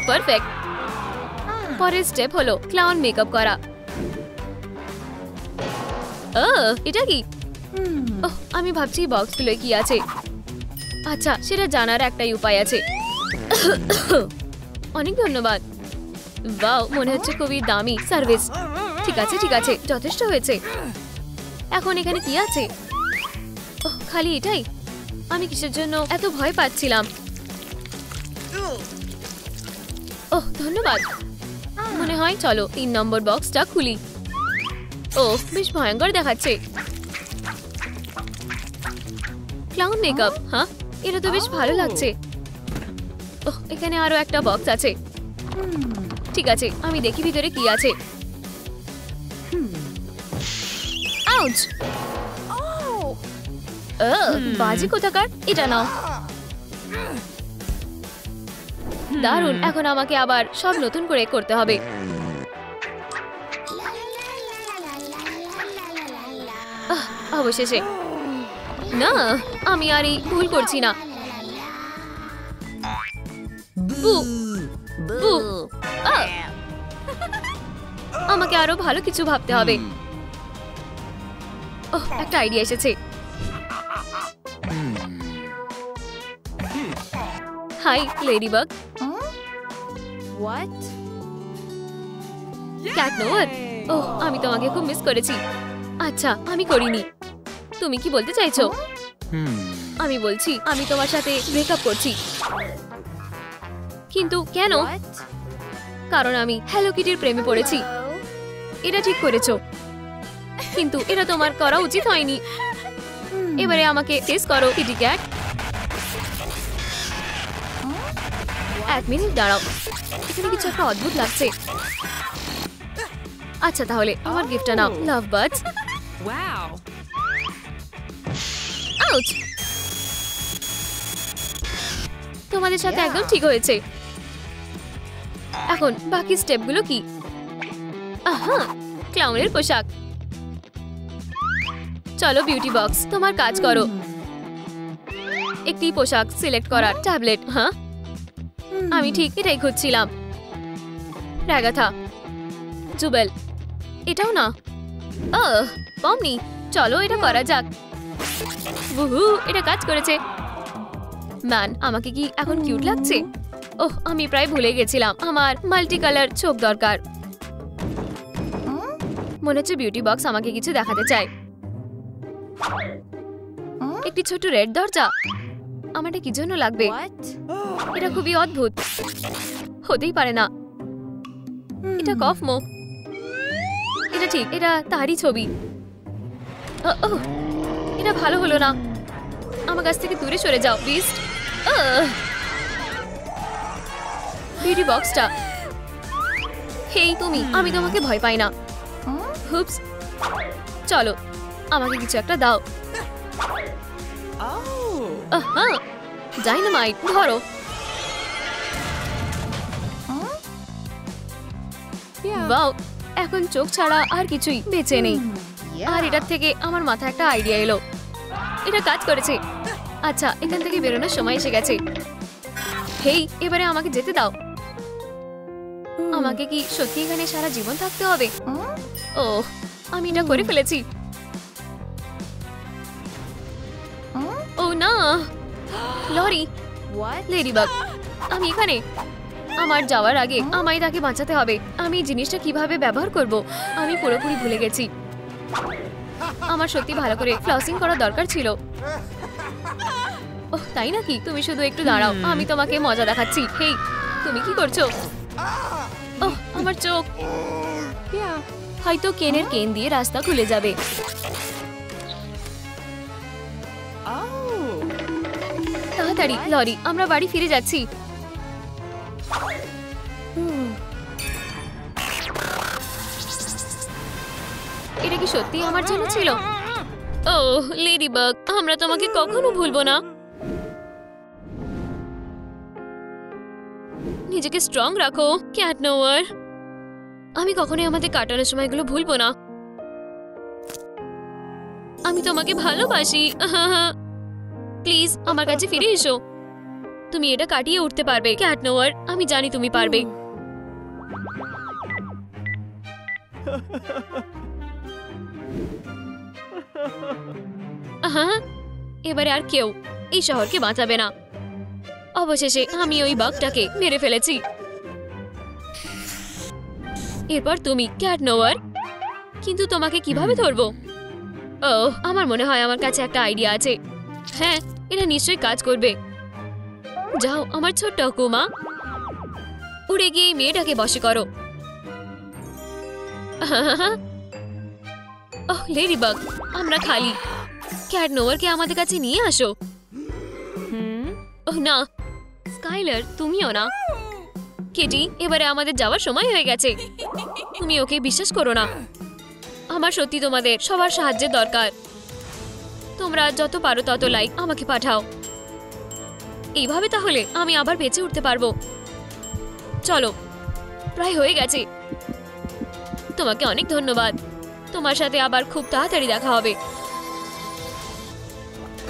পারফেক্ট। পরের স্টেপ হলো ক্লাউন মেকআপ করা। এটা কি? ওহ, আমি ভাবছি বক্সগুলো কি আছে। আচ্ছা, সেটা জানার একটাই উপায় আছে। অনেক ধন্যবাদ। বাও, মনে হচ্ছে খুবই দামি সার্ভিস। ঠিক আছে ঠিক আছে, যথেষ্ট হয়েছে। এখন এখানে কি আছে? ওহ, খালি এটাই? আমি কিসের জন্য এত ভয় পাচ্ছিলাম? ওহ ধন্যবাদ। মনে হয় চলো 3 নম্বর বক্সটা খুলি। ওহ বেশ ভয়ঙ্কর দেখাচ্ছে। ক্লাউন মেকআপ, হ্যাঁ এটা তো বেশ ভালো লাগছে। ওহ এখানে আরো একটা বক্স আছে। ঠিক আছে আমি দেখি ভিতরে কি আছে। আউচ! বাজি কোথাকার, এটা নাও। দারুণ, এখন আমাকে আবার সব নতুন করে করতে হবে। অবশেষে না, আমি আর এই ভুল করছি না। বু, বু, আহ! আমাকে আরো ভালো কিছু ভাবতে হবে। ওহ একটা আইডিয়া এসেছে। Hi ladybug. What? Cat noir, ওহ আমি তোমাকে খুব মিস করেছি। আচ্ছা আমি করিনি। তুমি কি বলতে চাইছো? আমি বলছি আমি তোমার সাথে ব্রেকআপ করছি। কিন্তু কেন? কারণ আমি হ্যালো কিটির প্রেমে পড়েছি। এটা ঠিক করেছো, কিন্তু এটা তোমার করা উচিত হয়নি। এবারে আমাকে টেস্ট করো কিটি ক্যাট। 1 মিনিট দাঁড়াও, এখানে কিছু একটা অদ্ভুত লাগছে। আচ্ছা তাহলে আমার গিফটটা নাও, লাভ বার্ডস। ওয়াও! আউচ! তোমাদের সাথে একদম ঠিক হয়েছে। এখন বাকি স্টেপগুলো কি? আহা, ক্লাউনের পোশাক। চলো বিউটি বক্স, তোমার কাজ করো। একটি পোশাক সিলেক্ট করার ট্যাবলেট। হ্যাঁ আমি ঠিক এটাই খুঁজছিলাম। রাগাথা, জুবেল, এটাও না। পমনি, চলো এটা করা যাক। উহু, এটা কাজ করেছে। ম্যান, আমাকে কি এখন কিউট লাগছে? ওহ আমি প্রায় ভুলে গেছিলাম, আমার মাল্টি কালার চোখ দরকার। মনে হচ্ছে বিউটি বক্স আমাকে কিছু দেখাতে চায়। একটি ছোট রেড দরজা। আমার এটা কি জন্য লাগবে? এটা খুবই অদ্ভুত, হতেই পারে না। এটা কফমো। এটা ঠিক, এটা তারই ছবি। এটা ভালো হলো না। আমার কাছ থেকে দূরে সরে যাও বিস্ট। বিউটি বক্সটা। হেই তুমি, আমি তোমাকে ভয় পাই না। হুপস, চলো আমাকে কিছু একটা দাও। ডাইনামাইট ধরো। বাও, এখন চোখ ছাড়া আর কিছুই বেঁচে নেই। আর এটার থেকে আমার মাথায় একটা আইডিয়া এলো। এটা কাজ করেছে। আচ্ছা এখান থেকে বেরোনোর সময় এসে গেছে। হেই এবারে আমাকে যেতে দাও। আমাকে কি সত্যি এখানে সারা জীবন থাকতে হবে? ও আমি এটা করে ফেলেছি। ও না, লরি, লেডিবাগ, আমি এখানে। আমার যাওয়ার আগে আমায় তাকে বাঁচাতে হবে। আমি জিনিসটা কিভাবে ব্যবহার করব আমি পুরোপুরি ভুলে গেছি। আমার সত্যি ভালো করে ফ্লসিং করা দরকার ছিল। ওহ তাই নাকি? তুমি শুধু একটু দাঁড়াও, আমি তোমাকে মজা দেখাচ্ছি। হেই তুমি কি করছো? ওহ আমার চোখ। হয়তো কেনের কেন দিয়ে রাস্তা খুলে যাবে। তাড়াতাড়ি লরি, আমরা বাড়ি ফিরে যাচ্ছি। এটা কি সত্যি আমার জন্য ছিল? ও লেডিবাগ, আমরা তোমাকে কখনো ভুলবো না। নিজেকে স্ট্রং রাখো ক্যাট নোয়ার। আমি কখনোই আমাদের কাটানোর সময়গুলো ভুলবো না। আমি তোমাকে ভালোবাসি। প্লিজ আমার কাছে ফিরে এসো। তুমি এটা কাটিয়ে উঠতে পারবে ক্যাট নোয়ার, আমি জানি তুমি পারবে। এবারে আর কেউ এই শহরকে বাঁচাবে না। অবশেষে আমি ওই বাঘটাকে মেরে ফেলেছি। এরপর তুমি ক্যাট নোয়ার, কিন্তু তোমাকে কিভাবে ধরবো? ও আমার মনে হয় আমার কাছে একটা আইডিয়া আছে। হ্যাঁ এটা নিশ্চয়ই কাজ করবে। যাও আমার ছোট্ট কুমা। উড়ে গিয়ে এই মেয়েটাকে বশে করো। ওহ লেডিবাগ, আমরা খালি। ক্যাট নোয়ারকে আমাদের কাছে নিয়ে আসো। ওহ না, স্কাইলার তুমিও না। কেটি, এবারে আমাদের যাওয়ার সময় হয়ে গেছে। তুমি ওকে বিশ্বাস করো না। আমার সত্যি তোমাদের সবার সাহায্যের দরকার। তোমরা যত পারো তত লাইক আমাকে পাঠাও। এইভাবে তাহলে আমি আবার বেঁচে উঠতে পারবো। চলো, প্রায় হয়ে গেছে। তোমাকে অনেক ধন্যবাদ। তোমার সাথে আবার খুব তাড়াতাড়ি দেখা হবে।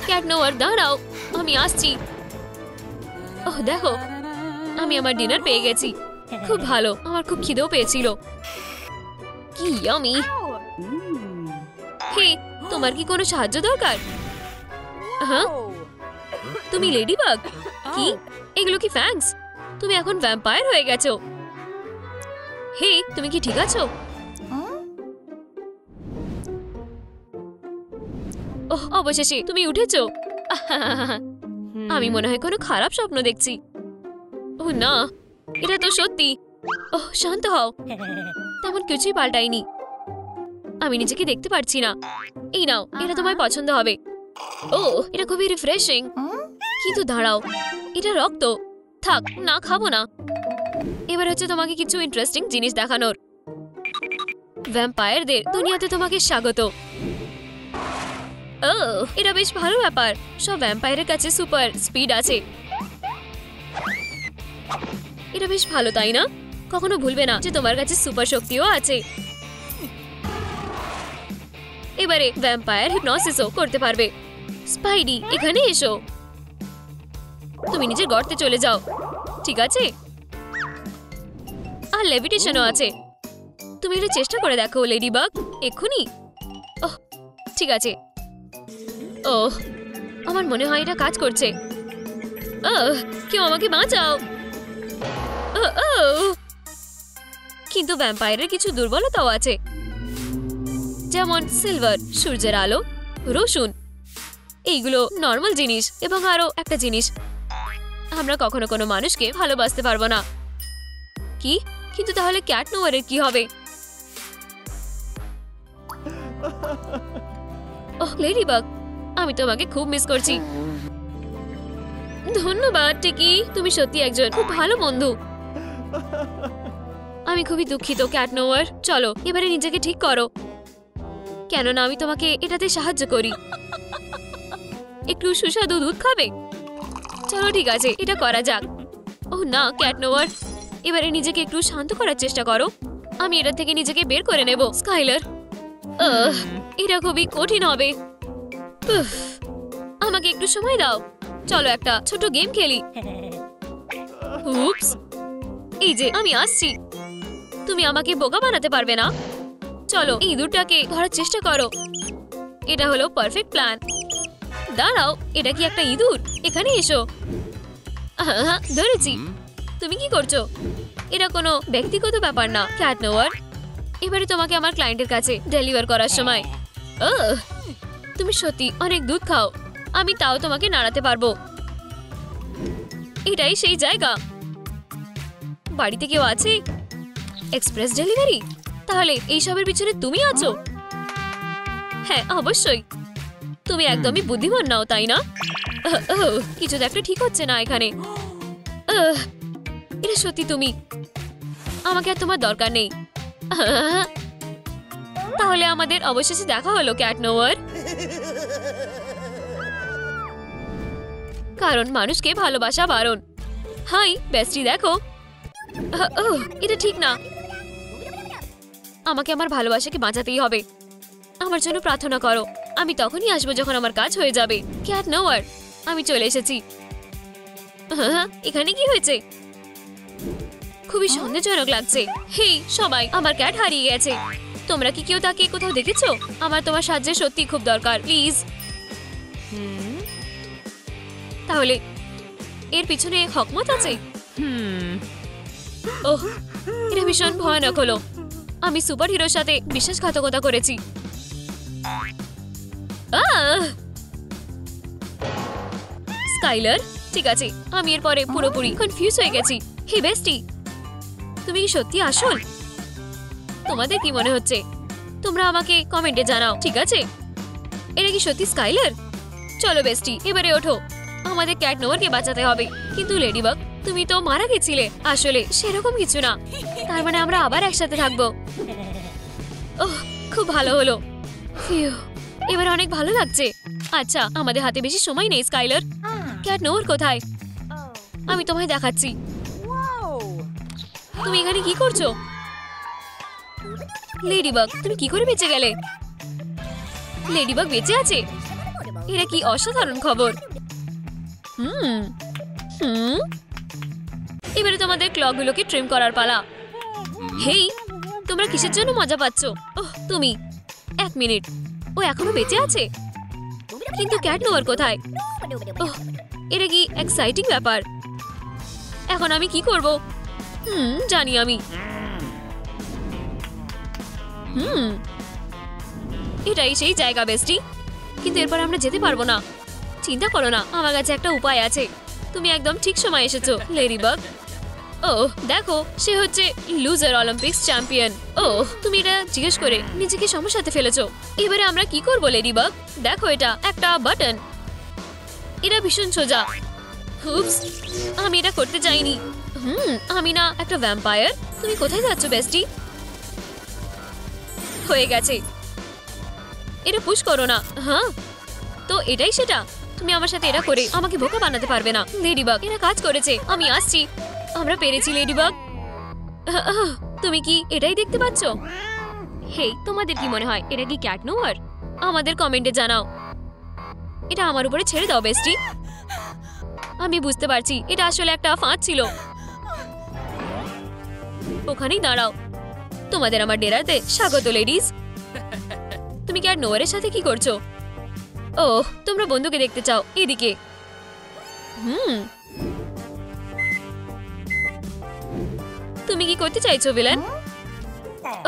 ক্যাট নোয়ার দাঁড়াও, আমি আসছি। ওহ দেখো, আমি আমার ডিনার পেয়ে গেছি। খুব ভালো, আমার খুব খিদেও পেয়েছিল। কি ইয়ামি। হে, তোমার কি কোনো সাহায্য দরকার? হ্যাঁ, তুমি লেডিবাগ? কি এগুলো কি ফ্যাংস? তুমি এখন ভ্যাম্পায়ার হয়ে গেছো। হে, তুমি কি ঠিক আছো? ওহ, অবশেষে তুমি উঠেছো। আমি মনে হয় কোনো খারাপ স্বপ্ন দেখছি। ও না, এটা তো সত্যি। ওহ, শান্ত হও। তেমন কিছুই পাল্টাইনি। আমি নিজেকে দেখতে পারছি না। এই নাও, এটা তোমায় পছন্দ হবে। ও, এটা খুবই রিফ্রেশিং। কিন্তু দাঁড়াও, এটা রক্ত। থাক, না খাবো না। এবার হচ্ছে তোমাকে কিছু ইন্টারেস্টিং জিনিস দেখানোর। ভ্যাম্পায়ারদের দুনিয়াতে তোমাকে স্বাগত। ও, এটা বেশ ভালো ব্যাপার। সব ভ্যাম্পায়ারের কাছে সুপার স্পিড আছে। এটা বেশ ভালো, তাই না? কখনো ভুলবে না যে তোমার কাছে সুপার শক্তিও আছে। এবারে ভ্যাম্পায়ার হিপনোসিসও করতে পারবে। স্পাইডি, এখানে এসো। তুমি নিজের গর্তে চলে যাও, ঠিক আছে? আর লেভিটেশনও আছে। তুমি এটা চেষ্টা করে দেখো লেডিবাগ, এক্ষুনি। ওহ, ঠিক আছে। ওহ, আমার মনে হয় এটা কাজ করছে। কেউ আমাকে বাঁচাও। কিন্তু ভ্যাম্পায়ারের কিছু দুর্বলতাও আছে, যেমন সিলভার, সূর্যের আলো, রসুন। এইগুলো নর্মাল জিনিস। এবং আরো একটা জিনিস, আমরা কখনো কোনো মানুষকে ভালোবাসতে পারবো না। কি? কিন্তু তাহলে ক্যাট নোয়ারের কি হবে? ওহ লেডিবাগ, আমি তোমাকে খুব মিস করছি। ধন্যবাদ টিকি, তুমি সত্যি একজন খুব ভালো বন্ধু। আমি খুবই দুঃখিত ক্যাট নোয়ার। চলো এবারে নিজেকে ঠিক করো, কেননা আমি তোমাকে এটাতে সাহায্য করি। একটু সুস্বাদু দুধ খাবে? চলো ঠিক আছে, এটা করা যাক। ওহ না ক্যাট নোয়ার, এবারে নিজেকে একটু শান্ত করার চেষ্টা করো। আমি এটা থেকে নিজেকে বের করে নেব। স্কাইলার, এটা খুবই কঠিন হবে। আমাকে একটু সময় দাও। চলো একটা ছোট গেম খেলি। উপস, এই যে আমি আসছি। তুমি আমাকে বোকা বানাতে পারবে না। চলো এই ইঁদুরটাকে ধরার চেষ্টা করো। এটা হলো পারফেক্ট প্ল্যান। দাঁড়াও, এটা কি একটা ইঁদুর? এখানে এসো। ধরেছি। তুমি কি করছো? এটা কোনো ব্যক্তিগত ব্যাপার না ক্যাট নোয়ার। এবারে তোমাকে আমার ক্লায়েন্টের কাছে ডেলিভার করার সময়। তুমি সত্যি অনেক দুধ খাও। আমি তাও তোমাকে নাড়াতে পারবো। এটাই সেই জায়গা। বাড়িতে কেউ আছে? Express delivery? তাহলে এইসবের পিছনে তুমি আছো? হ্যাঁ অবশ্যই। তুমি একদমই বুদ্ধিমান নাও, তাই না? কিছু তো একটা ঠিক হচ্ছে না এখানে। এটা সত্যি তুমি? আমাকে আর তোমার দরকার নেই। তাহলে আমাদের অবশেষে দেখা হলো ক্যাট নোয়ার। কারণ মানুষকে ভালোবাসা বারণ। হাই বেস্টি, দেখো। এটা ঠিক না। আমাকে আমার ভালোবাসাকে বাঁচাতেই হবে। আমার জন্য প্রার্থনা করো। আমি তখনই আসবো যখন আমার কাজ হয়ে যাবে। ক্যাট নোয়ার, আমি চলে এসেছি। এখানে কি হয়েছে? খুবই সন্দেহজনক লাগছে। হেই সবাই, আমার ক্যাট হারিয়ে গেছে। তোমরা কি কেউ তাকে কোথাও দেখেছো? আমার তোমার সাহায্যের সত্যি খুব দরকার, প্লিজ। তাহলে এর পিছনে হকমত আছে? ওহ, এটা ভীষণ ভয়ানক হলো। আমি সুপার হিরোর সাথে বিশ্বাসঘাতকতা করেছি। স্কাইলার, ঠিক আছে, আমি এরপরে পুরোপুরি কনফিউজ হয়ে গেছি। হে বেস্টি, তুমি কি সত্যি আসল? তোমাদের কি মনে হচ্ছে? তোমরা আমাকে কমেন্টে জানাও, ঠিক আছে? এটা কি সত্যি স্কাইলার? চলো বেস্টি, এবারে ওঠো, আমাদের ক্যাট নোয়ারকে বাঁচাতে হবে। কিন্তু লেডিবাগ, তুমি তো মারা গেছিলে। আসলে সেরকম কিছু না, তার মানে আমরা আবার একসাথে থাকবো। ওহ, খুব ভালো হলো। ফিউ, এবার অনেক ভালো লাগছে। আচ্ছা, আমাদের হাতে বেশি সময় নেই স্কাইলার। ক্যাট নোয়ার কোথায়? আমি তোমায় দেখাচ্ছি। তুমি এখানে কি করছো? লেডিবাগ, তুমি কি করে বেঁচে গেলে? লেডিবাগ বেঁচে আছে? এটা কি অসাধারণ খবর। এবারে তোমাদের ক্লগুলোকে ট্রিম করার পালা। হেই, তোমরা কিসের জন্য মজা পাচ্ছ? ওহ, তুমি 1 মিনিট, ও এখনো বেঁচে আছে? কিন্তু ক্যাট নোয়ার কোথায়? ওহ, এটা কি এক্সাইটিং ব্যাপার। এখন আমি কি করব? জানি আমি। এটাই সেই জায়গা বেস্টি, কিন্তু এরপর আমরা যেতে পারবো না। চিন্তা করো না, আমার কাছে একটা উপায় আছে। তুমি একদম ঠিক সময় এসেছো লেডিবাগ। ওহ, দেখো, সে হচ্ছে লুজার অলিম্পিক্স চ্যাম্পিয়ন। ওহ, তুমি এটা জিজ্ঞেস করে নিজেকে সমস্যাতে ফেলেছো। এবারে আমরা কি করবো লেডিবাগ? দেখো, এটা একটা বাটন। এটা ভীষণ সোজা। হুপস, আমি এটা করতে চাইনি। আমি না একটা ভ্যাম্পায়ার। তুমি কোথায় যাচ্ছ বেস্টি? হয়ে গেছে, এটা পুশ করো না। হ্যাঁ, তো এটাই সেটা। তুমি আমার সাথে এটা করে আমাকে বোকা বানাতে পারবে না লেডিবাগ। এটা কাজ করেছে, আমি আসছি। আমরা পেরেছি লেডিবাগ। তুমি কি এটাই দেখতে পাচ্ছ? হেই, তোমাদের কি মনে হয় এটা কি ক্যাট নোয়ার? আমাদের কমেন্টে জানাও। এটা আমার উপরে ছেড়ে দাও বেস্টি। আমি বুঝতে পারছি এটা আসলে একটা ফাঁদ ছিল। ওখানেই দাঁড়াও। তোমাদের আমার ডেরাতে স্বাগত লেডিস। তুমি ক্যাট নোয়ারের সাথে কি করছো? ওহ, তোমরা বন্ধুকে দেখতে চাও? এদিকে। তুমি কি করতে চাইছো ভিলেন?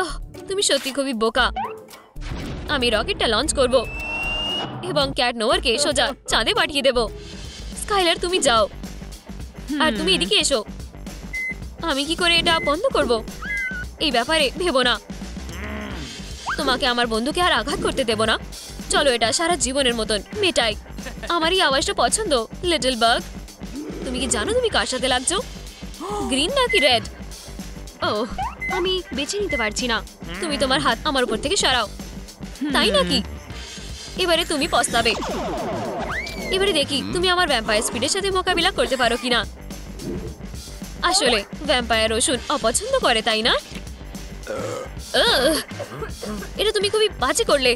ওহ, তুমি সত্যি খুবই বোকা। আমি রকেটটা লঞ্চ করব এবং ক্যাট নোয়ারকে সোজা চাঁদে পাঠিয়ে দেব। স্কাইলার, তুমি যাও, আর তুমি এদিকে এসো। আমি কি করে এটা বন্ধ করব? এই ব্যাপারে ভেবো না। তোমাকে আমার বন্ধুকে আর আঘাত করতে দেব না। চলো, এটা সারা জীবনের মতন মেটাই। আমার এই আওয়াজটা পছন্দ লিটল বাগ। তুমি কি জানো তুমি কার সাথে লাগছো? গ্রিন নাকি রেড? ওহ, আমি বেছে নিতে পারছি না। তুমি তোমার হাত আমার উপর থেকে সরাও। তাই নাকি? এবারে তুমি পস্তাবে। এবারে দেখি তুমি আমার ভ্যাম্পায়ার স্পিডের সাথে মোকাবিলা করতে পারো কিনা। আসলে ভ্যাম্পায়ার ওষুধ অপছন্দ করে, তাই না? এটা তুমি খুবই বাজে করলে।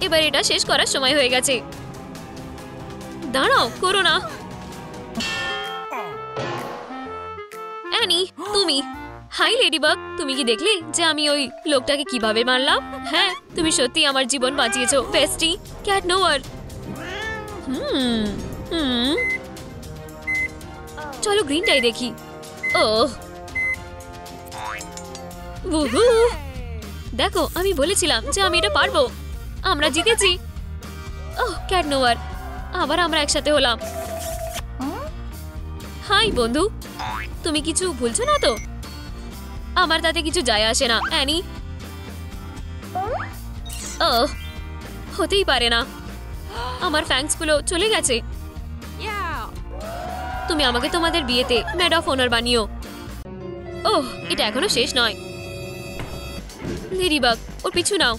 এবার এটা শেষ করার সময় হয়ে গেছে। দাঁড়াও, করো না। অ্যানি, তুমি। হাই লেডিবাগ, তুমি কি দেখলে যে আমি ওই লোকটাকে কিভাবে মারলাম? হ্যাঁ, তুমি সত্যি আমার জীবন বাঁচিয়েছো বেস্টি। ক্যাট নোয়ার। চলো গ্রিনটাই দেখি। ওহ, উহু, দেখো, আমি বলেছিলাম যে আমি এটা পারবো। আমরা জিতেছি। ওহ, ক্যাট নোয়ার, আবার আমরা একসাথে হলাম। হাই বন্ধু, তুমি কিছু ভুলছো না তো? আমার তাতে কিছু যায় আসে না অ্যানি। ওহ, হতেই পারে না, আমার ফ্যাংসগুলো চলে গেছে। তুমি আমাকে তোমাদের বিয়েতে মেড অফ অনার বানিও। ওহ, এটা এখনো শেষ নয়। লেডিবাগ, ওর পিছু নাও।